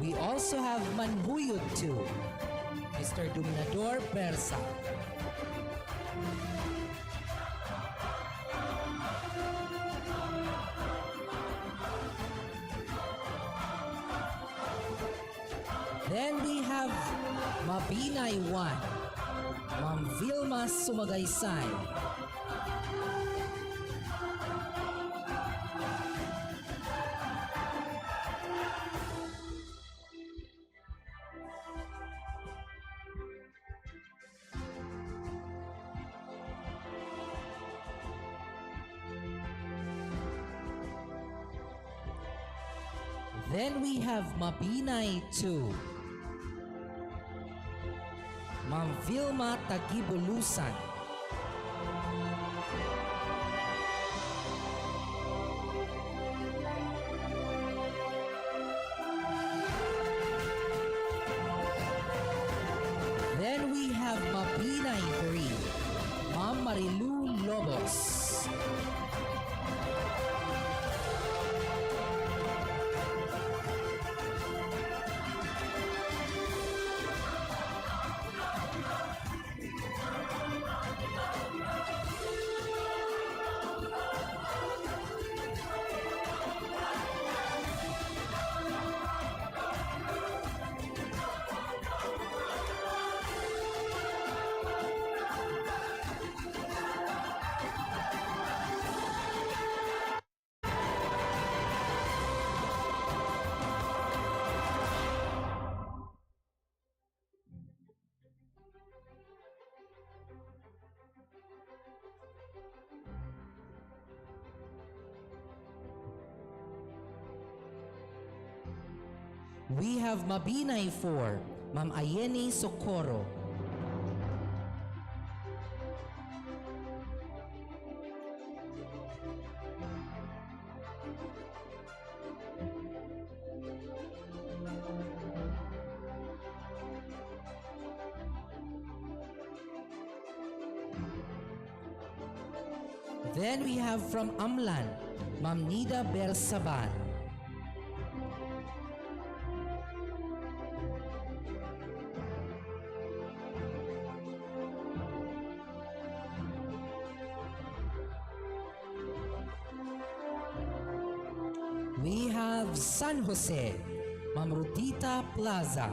We also have Manhuyod 2, Mr. Dominador Persa. Then we have Mabinay 1, Ma'am Vilma Sumagaysay. Then we have Mabinay 2, Ma'am Vilma Tagibulusan. Then we have Mabinay 3, Ma'am Marilu Lobos. We have Mabinay 4, Ma'am Ayeni Socorro. Then we have from Amlan, Ma'am Nida Bersaban. We have San Jose, Ma'am Rudita Plaza.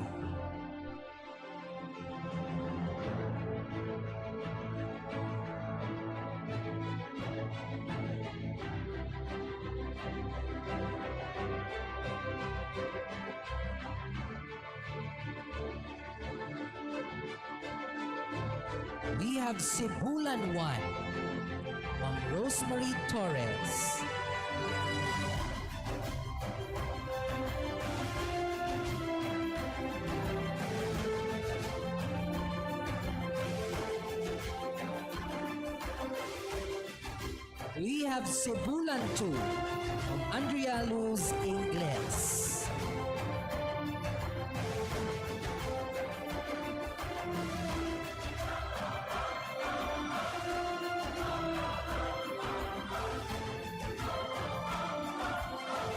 We have Cebulan 1, Ma'am Rosemary Torres. We have Cebulan 2, Ma'am Andrea Luz Ingles.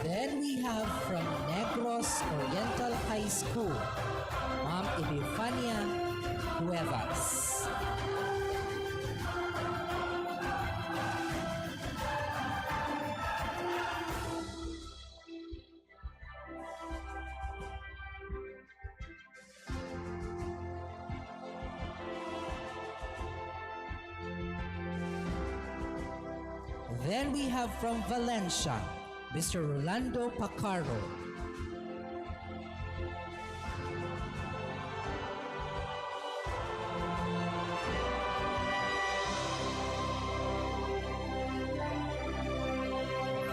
Then we have from Negros Oriental High School, Ma'am Epifania Cuevas. Then we have from Valencia, Mr. Rolando Pacaro.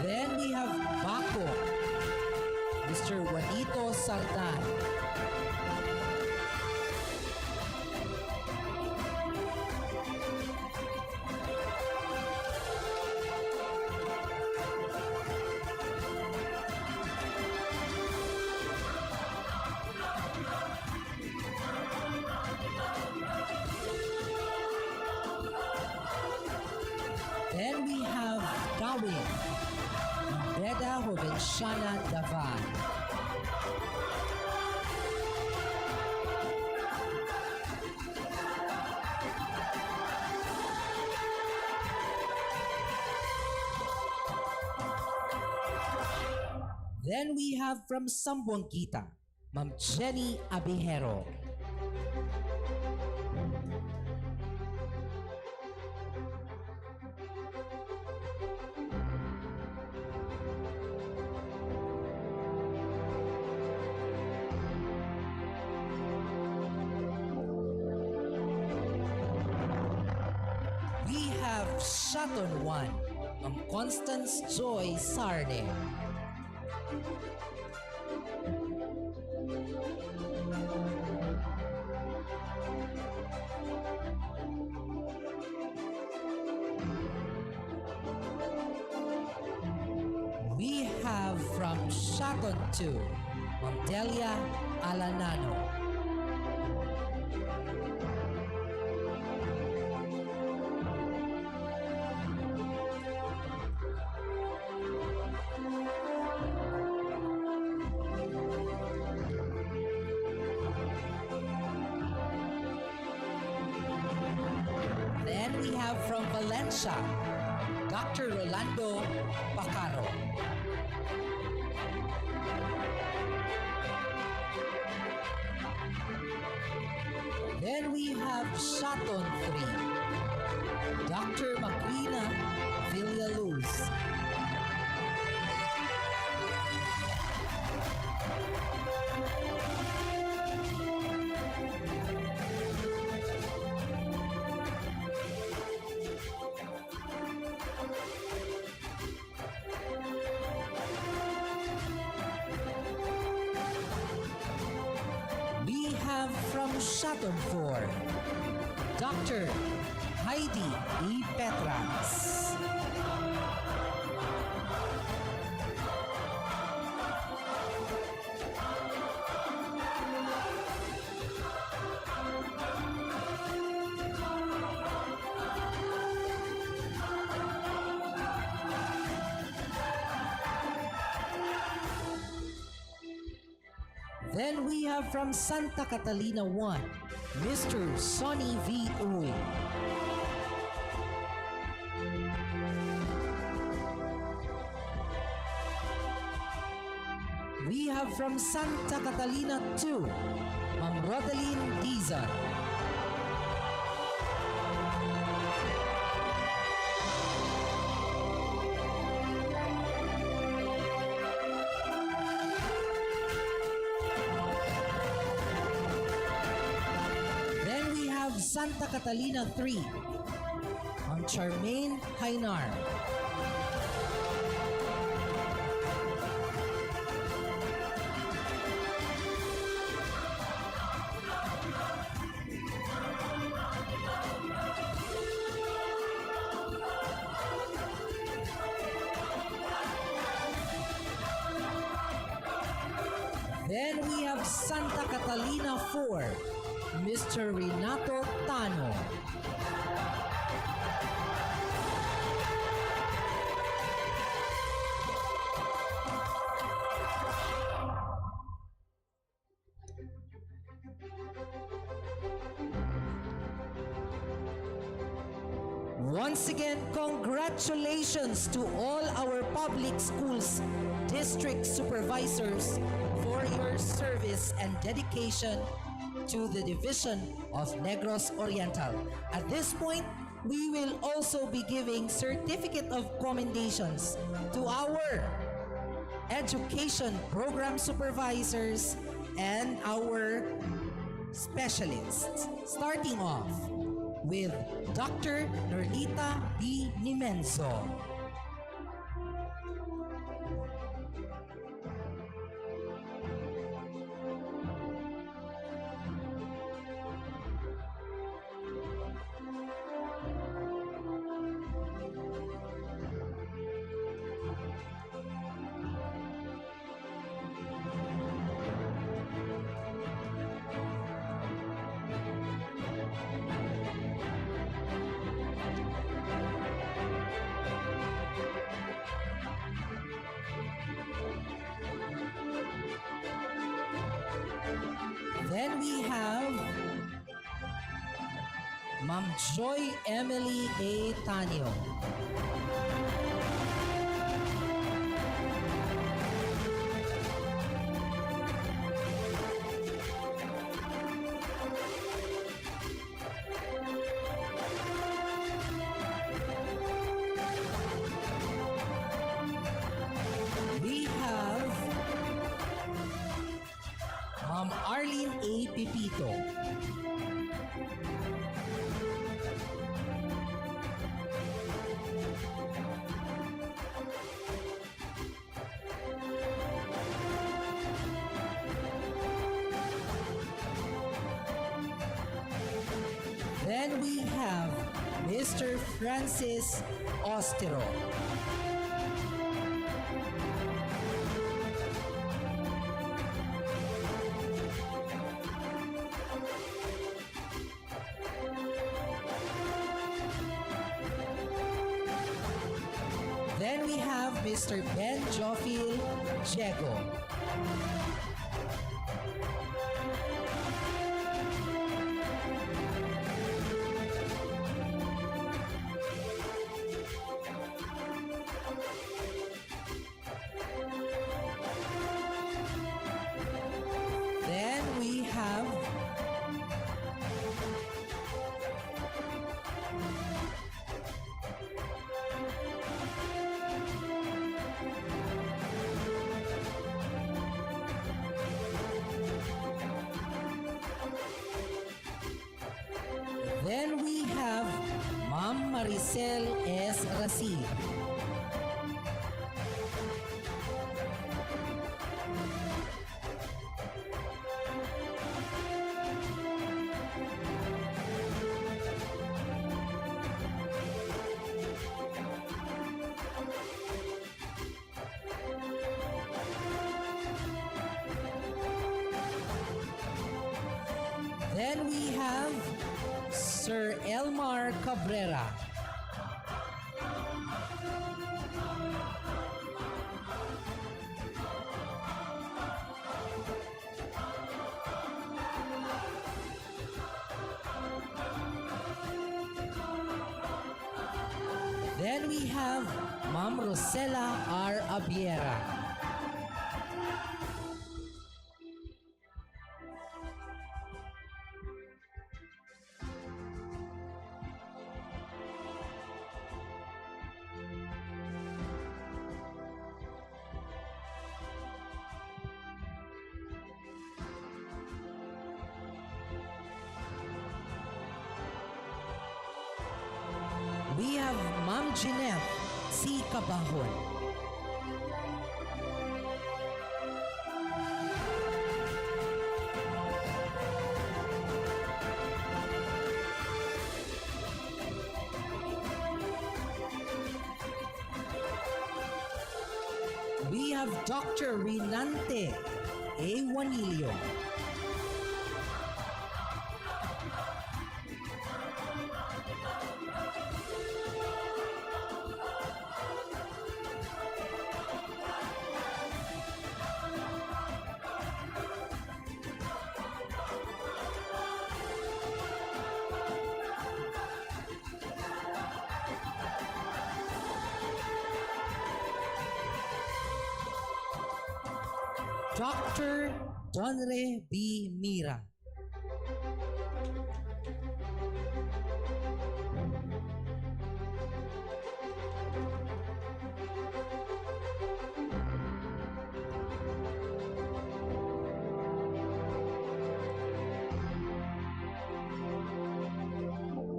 Then we have Baco, Mr. Juanito Sardan. Then we have Gawin, Beda Hovenshana Davan. Then we have from Sambuangkita, Ma'am Jenny Abihero. We have Shaton 1, Ma'am Constance Joy Sarne. We have from Shaton 2, Ma'am Delia Alanano. Then we have from Valencia, Dr. Rolando Pacaro. Then we have Shaton 3, Dr. Macrina Villaluz. welcome shouted for Dr. Heidi E. Petras. Then we have from Santa Catalina 1, Mr. Sonny V. Uy. We have from Santa Catalina 2, Ma'am Rodeline Dizan. Santa Catalina 3, Ma'am Charmaine Hainar. Then we have Santa Catalina 4, Mr. Renato Tano. Once again, congratulations to all our public schools district supervisors for your service and dedication to the division of Negros Oriental. At this point, we will also be giving certificate of commendations to our education program supervisors and our specialists. Starting off with Dr. Norlita B. Nimenzo. Then we have Ma'am Joy Emily A. Tanyo. We have Ma'am Arlene A. Pipito. Then we have Mr. Francis Ostero. Then we have Mr. Ben Jofil Diego. Then we have Ma'am Maricel S. Rasid. Then we have Sir Elmar Cabrera. Then we have Ma'am Rosella R. Abiera. We have Ma'am Jeanette C. Cabahon. We have Dr. Rinante A. Juanillo. Dr. Donre B. Mira.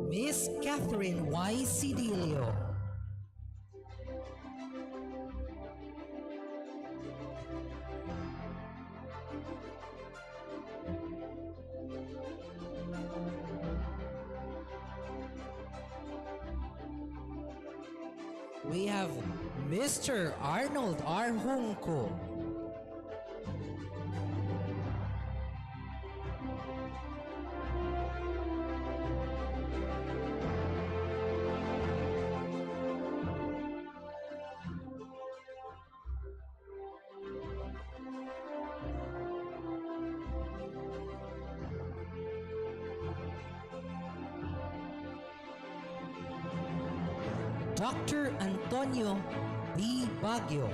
Miss Catherine Y. Cedillo. We have Mr. Arnold R. Junco. Dr. Antonio B. Baguio.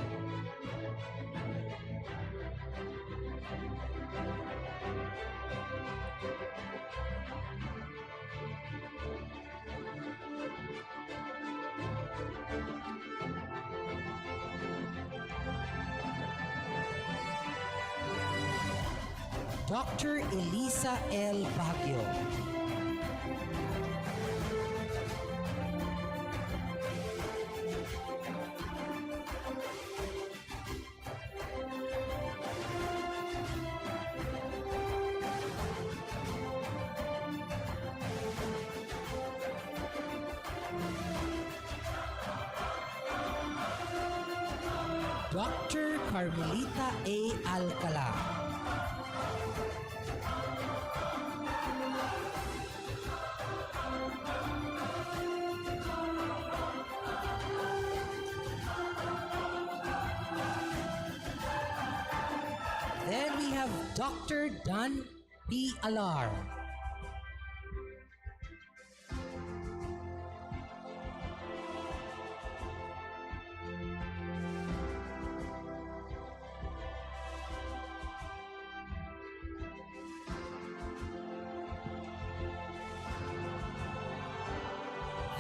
Dr. Elisa L. Baguio. Dr. Carmelita A. Alcala. Then we have Dr. Dan P. Alar.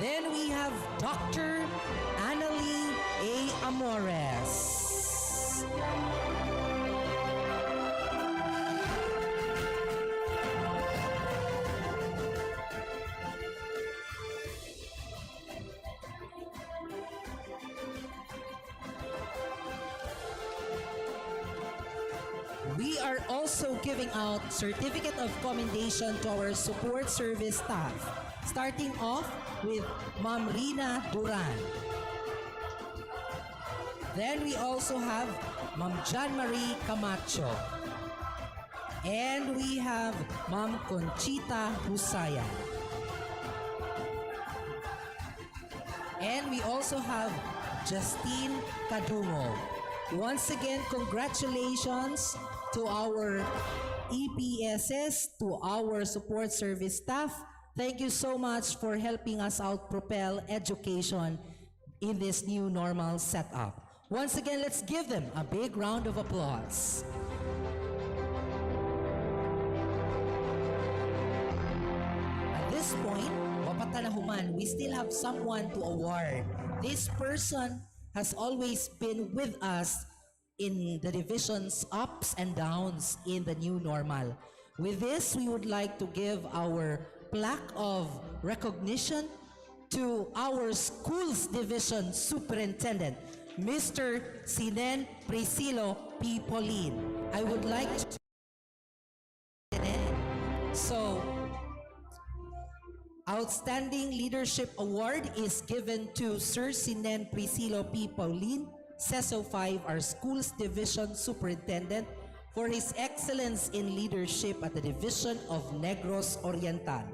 Then we have Dr. Annalie A. Amores. We are also giving out Certificate of Commendation to our support service staff, starting off with Ma'am Rina Duran. Then we also have Ma'am Jan Marie Camacho. And we have Ma'am Conchita Husaya. And we also have Justine Kadungo. Once again, congratulations to our EPSS, to our support service staff. Thank you so much for helping us out propel education in this new normal setup. Once again, let's give them a big round of applause. At this point, wapatanahuman, we still have someone to award. This person has always been with us in the division's ups and downs in the new normal. With this, we would like to give our plaque of recognition to our school's division superintendent, Mr. Sinen Priscilo P. Pauline. I would like to... So, Outstanding Leadership Award is given to Sir Sinen Priscilo P. Pauline, CESO 5, our school's division superintendent, for his excellence in leadership at the Division of Negros Oriental.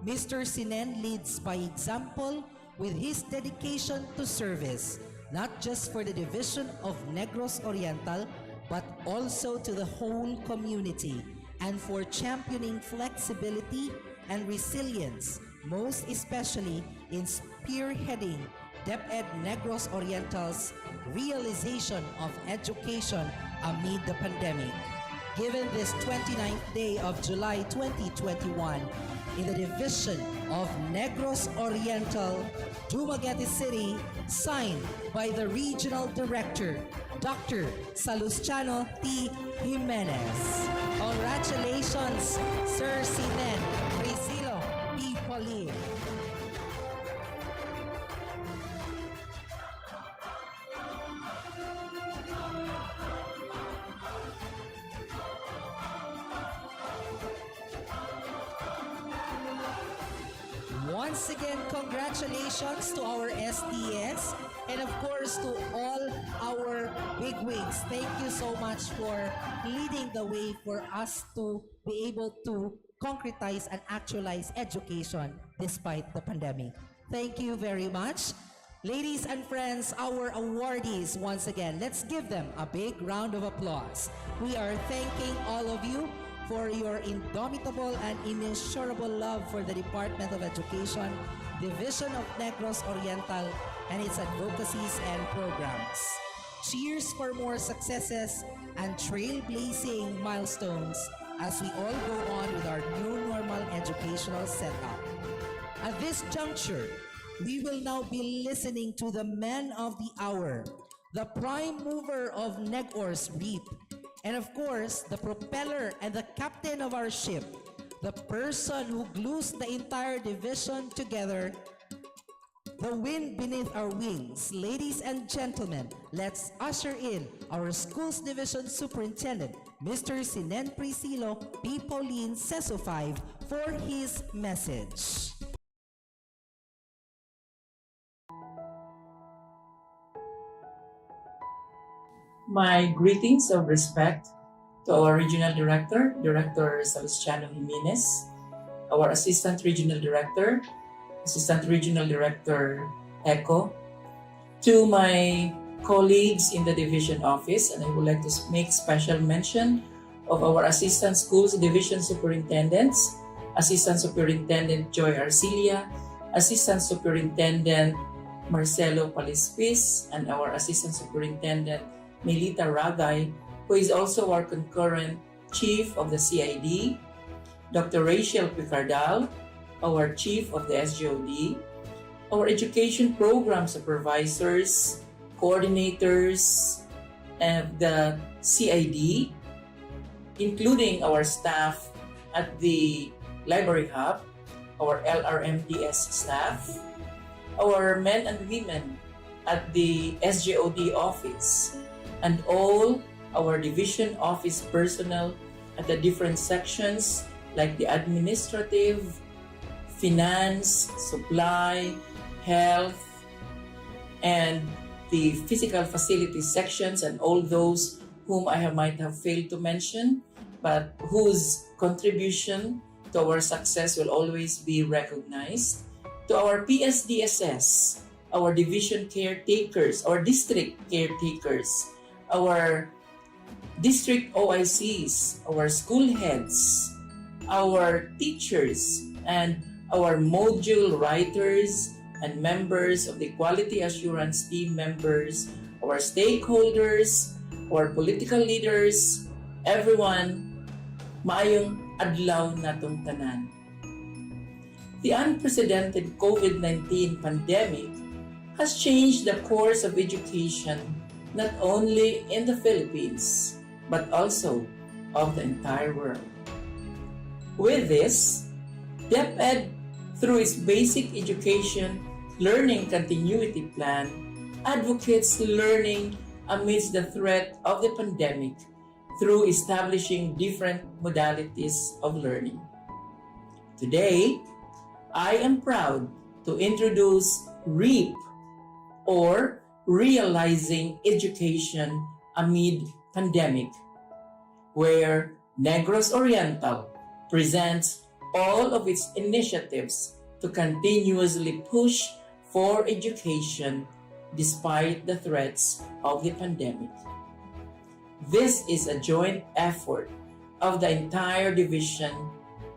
Mr. Sinen leads by example with his dedication to service, not just for the Division of Negros Oriental, but also to the whole community, and for championing flexibility and resilience, most especially in spearheading DepEd Negros Oriental's realization of education amid the pandemic. Given this 29th day of July 2021, in the Division of Negros Oriental, Dumaguete City, signed by the Regional Director, Dr. Salustiano T. Jimenez. Congratulations, Sir Sinen Priscilo P. Pauline. Once again, congratulations to our STS and of course to all our bigwigs. Thank you so much for leading the way for us to be able to concretize and actualize education despite the pandemic. Thank you very much. Ladies and friends, our awardees, once again, let's give them a big round of applause. We are thanking all of you for your indomitable and immeasurable love for the Department of Education, Division of Negros Oriental, and its advocacies and programs. Cheers for more successes and trailblazing milestones as we all go on with our new normal educational setup. At this juncture, we will now be listening to the man of the hour, the prime mover of NegOr's REAP, and of course, the propeller and the captain of our ship, the person who glues the entire division together, the wind beneath our wings. Ladies and gentlemen, let's usher in our school's division superintendent, Mr. Sinen Priscilo P. Pauline, CESO 5, for his message. My greetings of respect to our Regional Director, Director Salustiano Jimenez, our Assistant Regional Director, Assistant Regional Director ECO, to my colleagues in the Division Office, and I would like to make special mention of our Assistant Schools Division Superintendents, Assistant Superintendent Joy Arcilia, Assistant Superintendent Marcelo Palispis, and our Assistant Superintendent Melita Ragay, who is also our concurrent Chief of the CID, Dr. Rachel Picardal, our Chief of the SGOD, our Education Program Supervisors, Coordinators, and the CID, including our staff at the Library Hub, our LRMDS staff, our men and women at the SGOD office, and all our division office personnel at the different sections like the administrative, finance, supply, health, and the physical facilities sections, and all those whom I might have failed to mention. but whose contribution to our success will always be recognized. To our PSDSS, our division caretakers, our district caretakers, our district OICs, our school heads, our teachers, and our module writers and members of the quality assurance team members, our stakeholders, our political leaders, everyone, maayong adlaw natong tanan. The unprecedented COVID-19 pandemic has changed the course of education not only in the Philippines, but also of the entire world. With this, DepEd, through its Basic Education Learning Continuity Plan, advocates learning amidst the threat of the pandemic through establishing different modalities of learning. Today, I am proud to introduce REAP, or Realizing Education Amid Pandemic, where Negros Oriental presents all of its initiatives to continuously push for education despite the threats of the pandemic. This is a joint effort of the entire division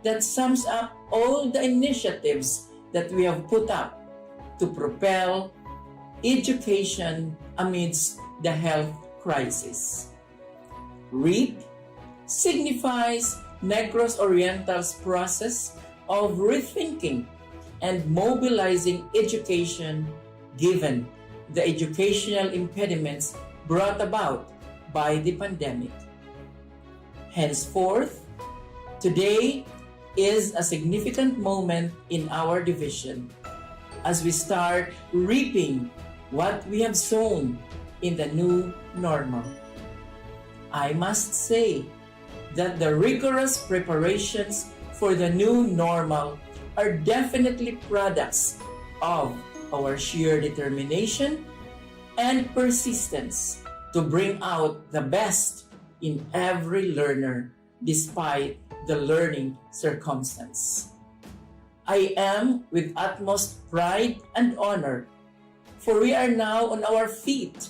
that sums up all the initiatives that we have put up to propel education amidst the health crisis. REAP signifies Negros Oriental's process of rethinking and mobilizing education given the educational impediments brought about by the pandemic. Henceforth, today is a significant moment in our division as we start reaping what we have sown in the new normal. I must say that the rigorous preparations for the new normal are definitely products of our sheer determination and persistence to bring out the best in every learner despite the learning circumstance. I am with utmost pride and honor, for we are now on our feet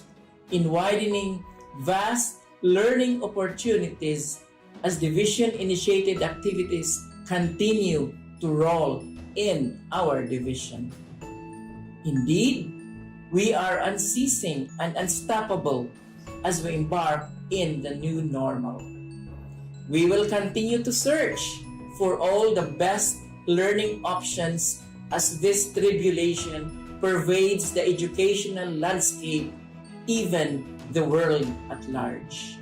in widening vast learning opportunities as division-initiated activities continue to roll in our division. Indeed, we are unceasing and unstoppable as we embark in the new normal. We will continue to search for all the best learning options as this tribulation pervades the educational landscape, even the world at large.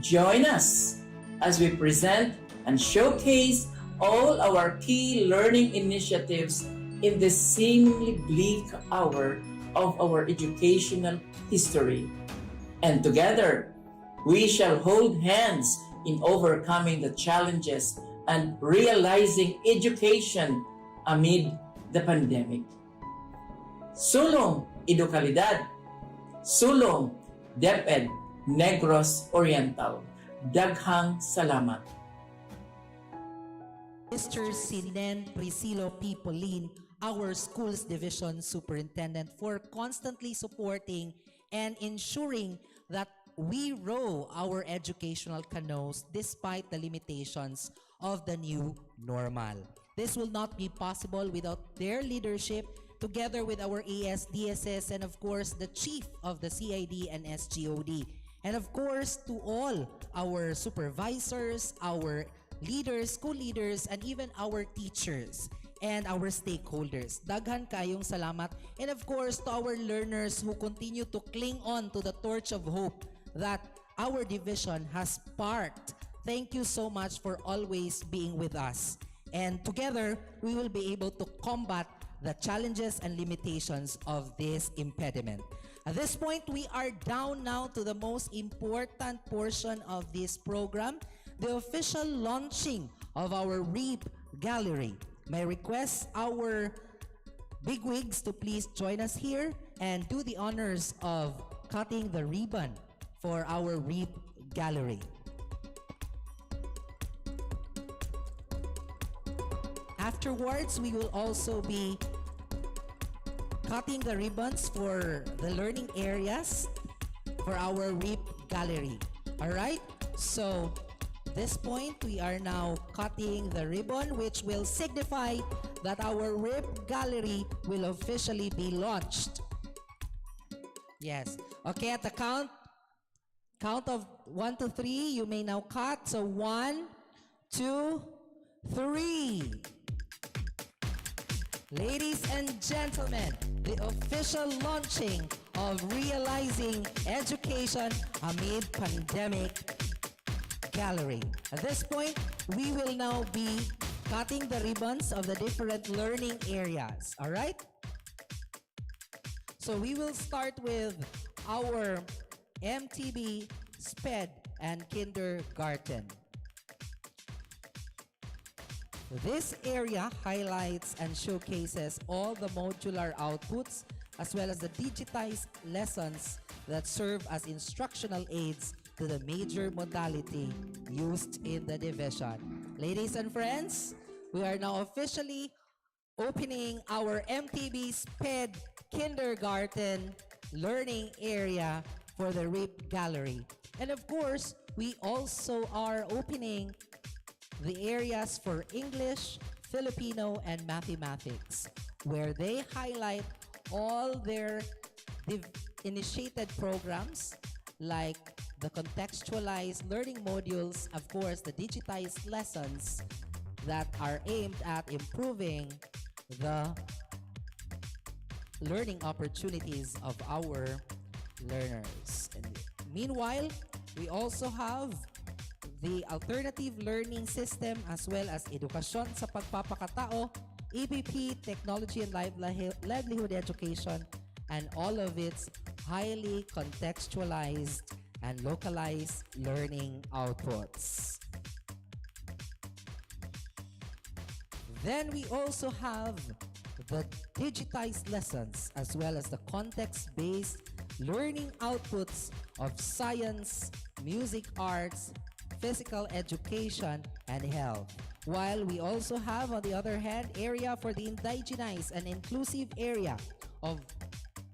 Join us as we present and showcase all our key learning initiatives in this seemingly bleak hour of our educational history. And together, we shall hold hands in overcoming the challenges and realizing education amid the pandemic. Sulong Edukalidad, Sulong DepEd Negros Oriental. Daghang salamat. Mr. Sinen Priscilo P. Polin, our schools division superintendent, for constantly supporting and ensuring that we row our educational canoes despite the limitations of the new normal. This will not be possible without their leadership, together with our ASDSS and of course the chief of the CID and SGOD. And of course to all our supervisors, our leaders, school leaders, and even our teachers and our stakeholders. Daghan kayong salamat. And of course to our learners who continue to cling on to the torch of hope that our division has sparked. Thank you so much for always being with us. And together, we will be able to combat the challenges and limitations of this impediment. At this point, we are down now to the most important portion of this program, the official launching of our REAP Gallery. May I request our bigwigs to please join us here and do the honors of cutting the ribbon for our REAP Gallery. afterwards, we will also be cutting the ribbons for the learning areas for our RIP gallery. All right? So, this point, we are now cutting the ribbon, which will signify that our RIP gallery will officially be launched. Yes. Okay, at the count of 1 to 3, you may now cut. So 1, 2, 3. Ladies and gentlemen, the official launching of Realizing Education Amid Pandemic Gallery. At this point, we will now be cutting the ribbons of the different learning areas. All right? So we will start with our MTB, SPED, and Kindergarten. This area highlights and showcases all the modular outputs as well as the digitized lessons that serve as instructional aids to the major modality used in the division. Ladies and friends, we are now officially opening our MTB SPED Kindergarten learning area for the RIP Gallery. And of course, we also are opening the areas for English, Filipino, and mathematics, where they highlight all their initiated programs like the contextualized learning modules, of course, the digitized lessons that are aimed at improving the learning opportunities of our learners. And meanwhile, we also have the alternative learning system as well as edukasyon sa pagpapakatao, EPP, technology and livelihood education, and all of its highly contextualized and localized learning outputs. Then we also have the digitized lessons as well as the context-based learning outputs of science, music arts, physical education, and health. While we also have, on the other hand, area for the indigenized and inclusive area of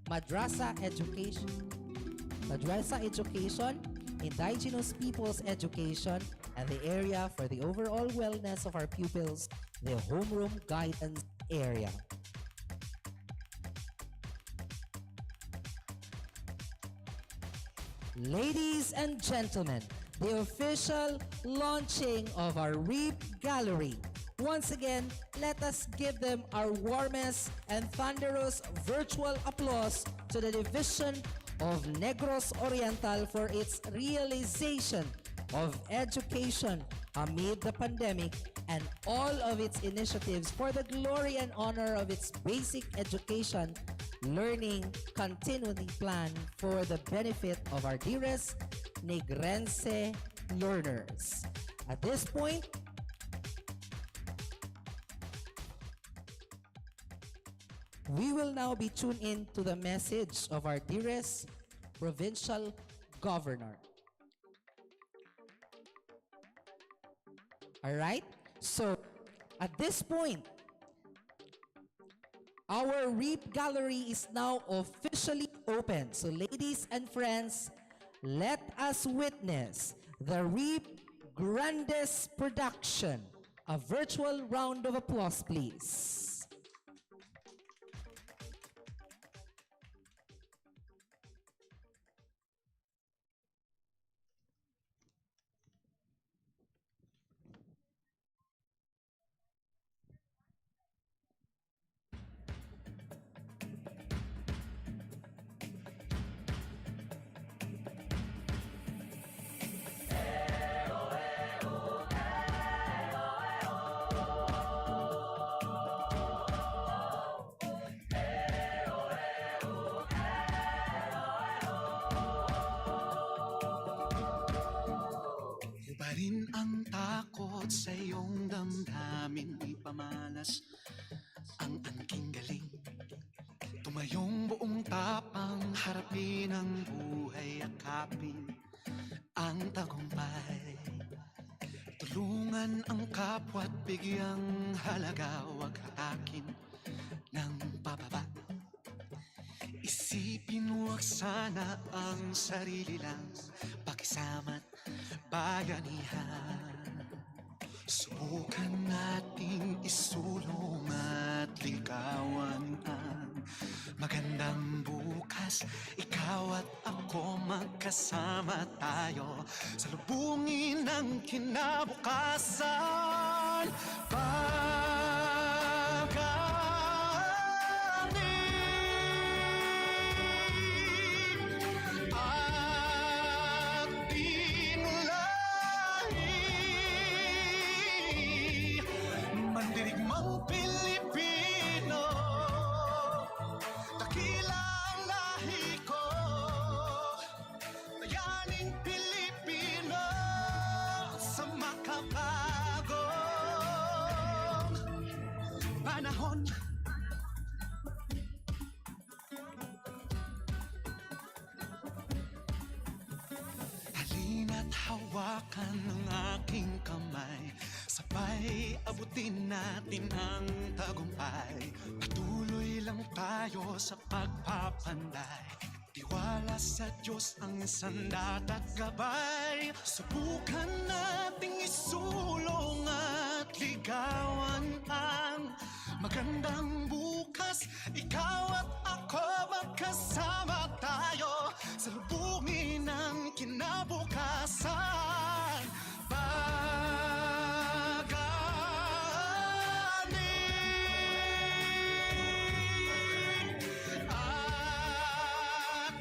madrasa education, indigenous people's education, and the area for the overall wellness of our pupils, the homeroom guidance area. Ladies and gentlemen, the official launching of our RIP Gallery. Once again, let us give them our warmest and thunderous virtual applause to the Division of Negros Oriental for its realization of education amid the pandemic and all of its initiatives for the glory and honor of its basic education learning continually planned for the benefit of our dearest Negrense learners. At this point, we will now be tuned in to the message of our dearest provincial governor. All right? So, at this point, our RIP Gallery is now officially open. So, ladies and friends, let us witness the RIP Grandes production. A virtual round of applause, please. Rin ang takot sa iyong damdamin, ipamalas ang angking galing. Tumayong buong tapang, harapin ang buhay, akapin ang tagumpay. Tulungan ang kapwa't bigyang halaga, wag hatakin ng pababa. Isipin wag sana ang sarili lang, pakisama't bayanihan. Subukan nating isulong at ligawan ang magandang bukas. Ikaw at ako magkasama tayo, salubungin ang kinabukasan. Ating lahi, mandirigmang Pilipino, dakila ang lahi ko, bayaning Pilipino sa makabagong panahon. Halina't hawakan ng aking kamay, sabay abutin natin ang tagumpay. Patuloy lang tayo sa pagpapanday, tiwala sa Diyos ang sandat at gabay. Subukan nating isulong at ligawan ang magandang bukas. Ikaw at ako magkasama tayo, salubungin ang kinabukasan. Pagaling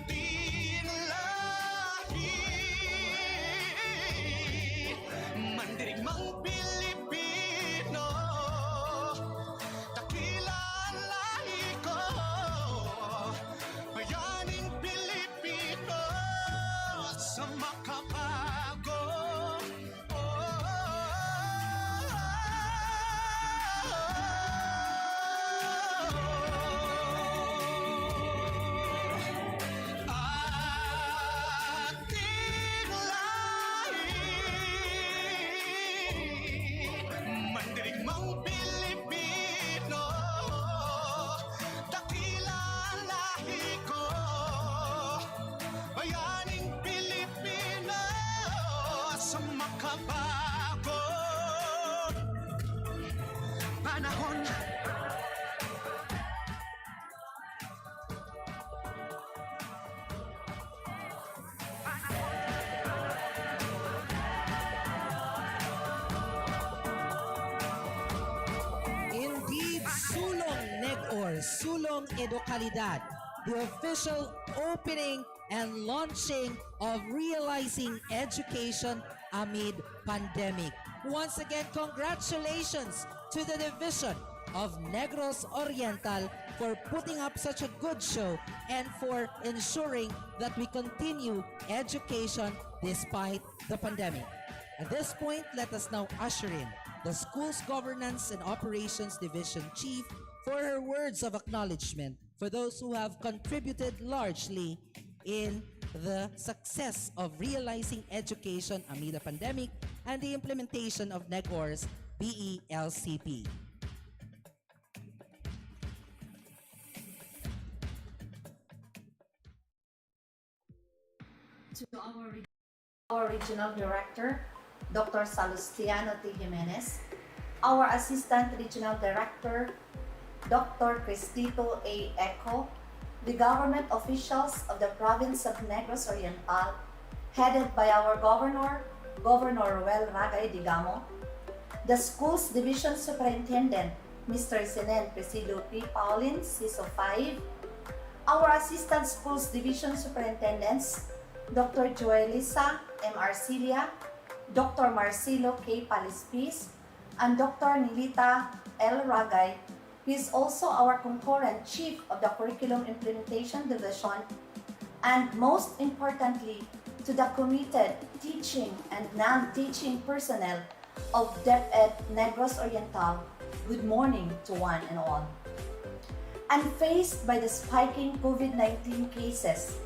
ating lahi, mandirigmang Pilipino, dakila ang lahi ko, bayaning Pilipino sa makabago. Ating lahi, mandirigmang Pilipino, dakila ang lahi ko, bayaning Pilipino sa makabago panahon. Indeed, Sulong NegOr, Sulong Edukalidad, the official opening and launching of Realizing Education Amid Pandemic. Once again, congratulations to the division of Negros Oriental for putting up such a good show and for ensuring that we continue education despite the pandemic. At this point, let us now usher in the School's Governance and Operations Division Chief for her words of acknowledgement for those who have contributed largely in the success of realizing education amid the pandemic and the implementation of NegOr's BELCP. To our Regional Director, Dr. Salustiano T. Jimenez, our Assistant Regional Director, Dr. Cristito A. Eco, the government officials of the province of Negros Oriental, headed by our Governor, Governor Ruel Ragay Digamo, the school's Division Superintendent, Mr. Senen Presidio P. Paulin, CISO 5, our Assistant Schools Division Superintendents, Dr. Joelisa M. Arcilia, Dr. Marcelo K. Palispis, and Dr. Nilita L. Ragay, who is also our concurrent Chief of the Curriculum Implementation Division, and most importantly, to the committed teaching and non-teaching personnel of DepEd Negros Oriental, good morning to one and all. Unfazed by the spiking COVID-19 cases,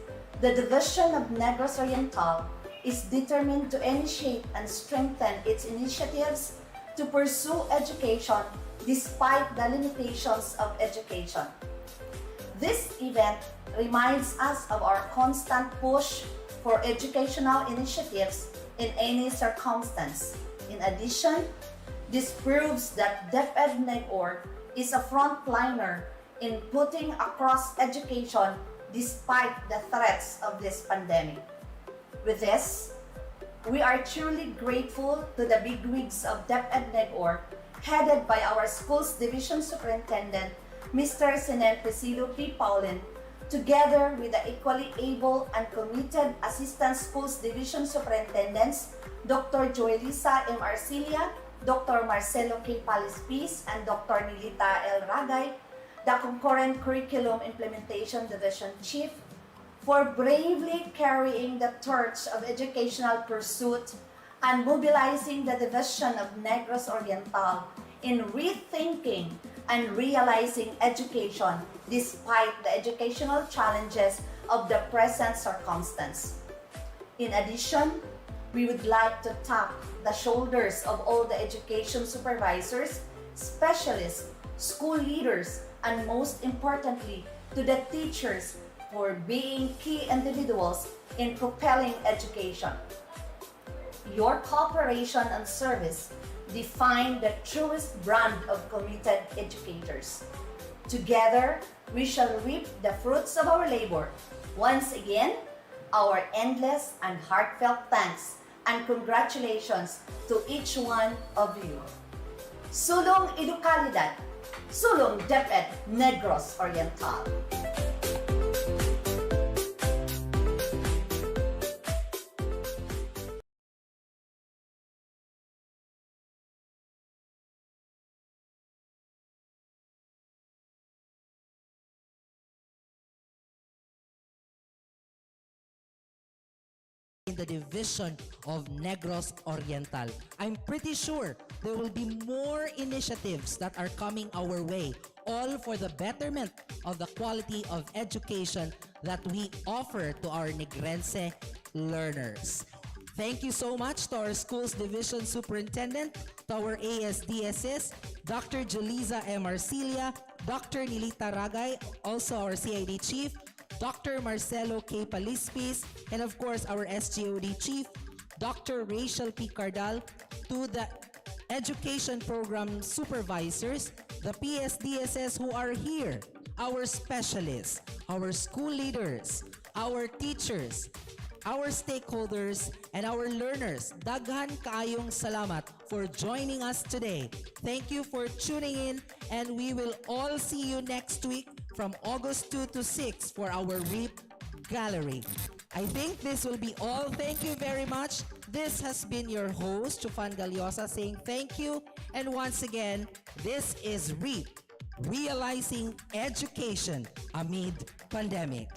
the Division of Negros Oriental is determined to initiate and strengthen its initiatives to pursue education despite the limitations of education. This event reminds us of our constant push for educational initiatives in any circumstance. In addition, this proves that DepEd NegOr is a frontliner in putting across education despite the threats of this pandemic. With this, we are truly grateful to the bigwigs of DepEd NegOr, headed by our Schools Division Superintendent, Mr. Senen Priscillo P. Paulin, together with the equally able and committed Assistant Schools Division Superintendents, Dr. Joelisa M. Arcilia, Dr. Marcelo K. Palispis, and Dr. Nilita L. Ragay, the Concurrent Curriculum Implementation Division Chief, for bravely carrying the torch of educational pursuit and mobilizing the Division of Negros Oriental in rethinking and realizing education despite the educational challenges of the present circumstance. In addition, we would like to tap the shoulders of all the education supervisors, specialists, school leaders, and most importantly, to the teachers for being key individuals in propelling education. Your cooperation and service define the truest brand of committed educators. Together, we shall reap the fruits of our labor. Once again, our endless and heartfelt thanks and congratulations to each one of you. Sulong Edukalidad, Sulong DepEd Negros Oriental. In the division of Negros Oriental. I'm pretty sure there will be more initiatives that are coming our way, all for the betterment of the quality of education that we offer to our Negrense learners. Thank you so much to our Schools Division Superintendent, to our ASDSS, Dr. Julisa M. Arcilia, Dr. Nilita Ragay, also our CID Chief, Dr. Marcelo K. Palispis, and of course our SGOD Chief, Dr. Rachel P. Cardal, to the education program supervisors, the PSDSS who are here, our specialists, our school leaders, our teachers, our stakeholders, and our learners. Daghan kaayong salamat for joining us today. Thank you for tuning in, and we will all see you next week from August 2 to 6 for our REAP Gallery. I think this will be all. Thank you very much. This has been your host, Chufan Galiosa, saying thank you. And once again, this is REAP, Realizing Education Amid Pandemic.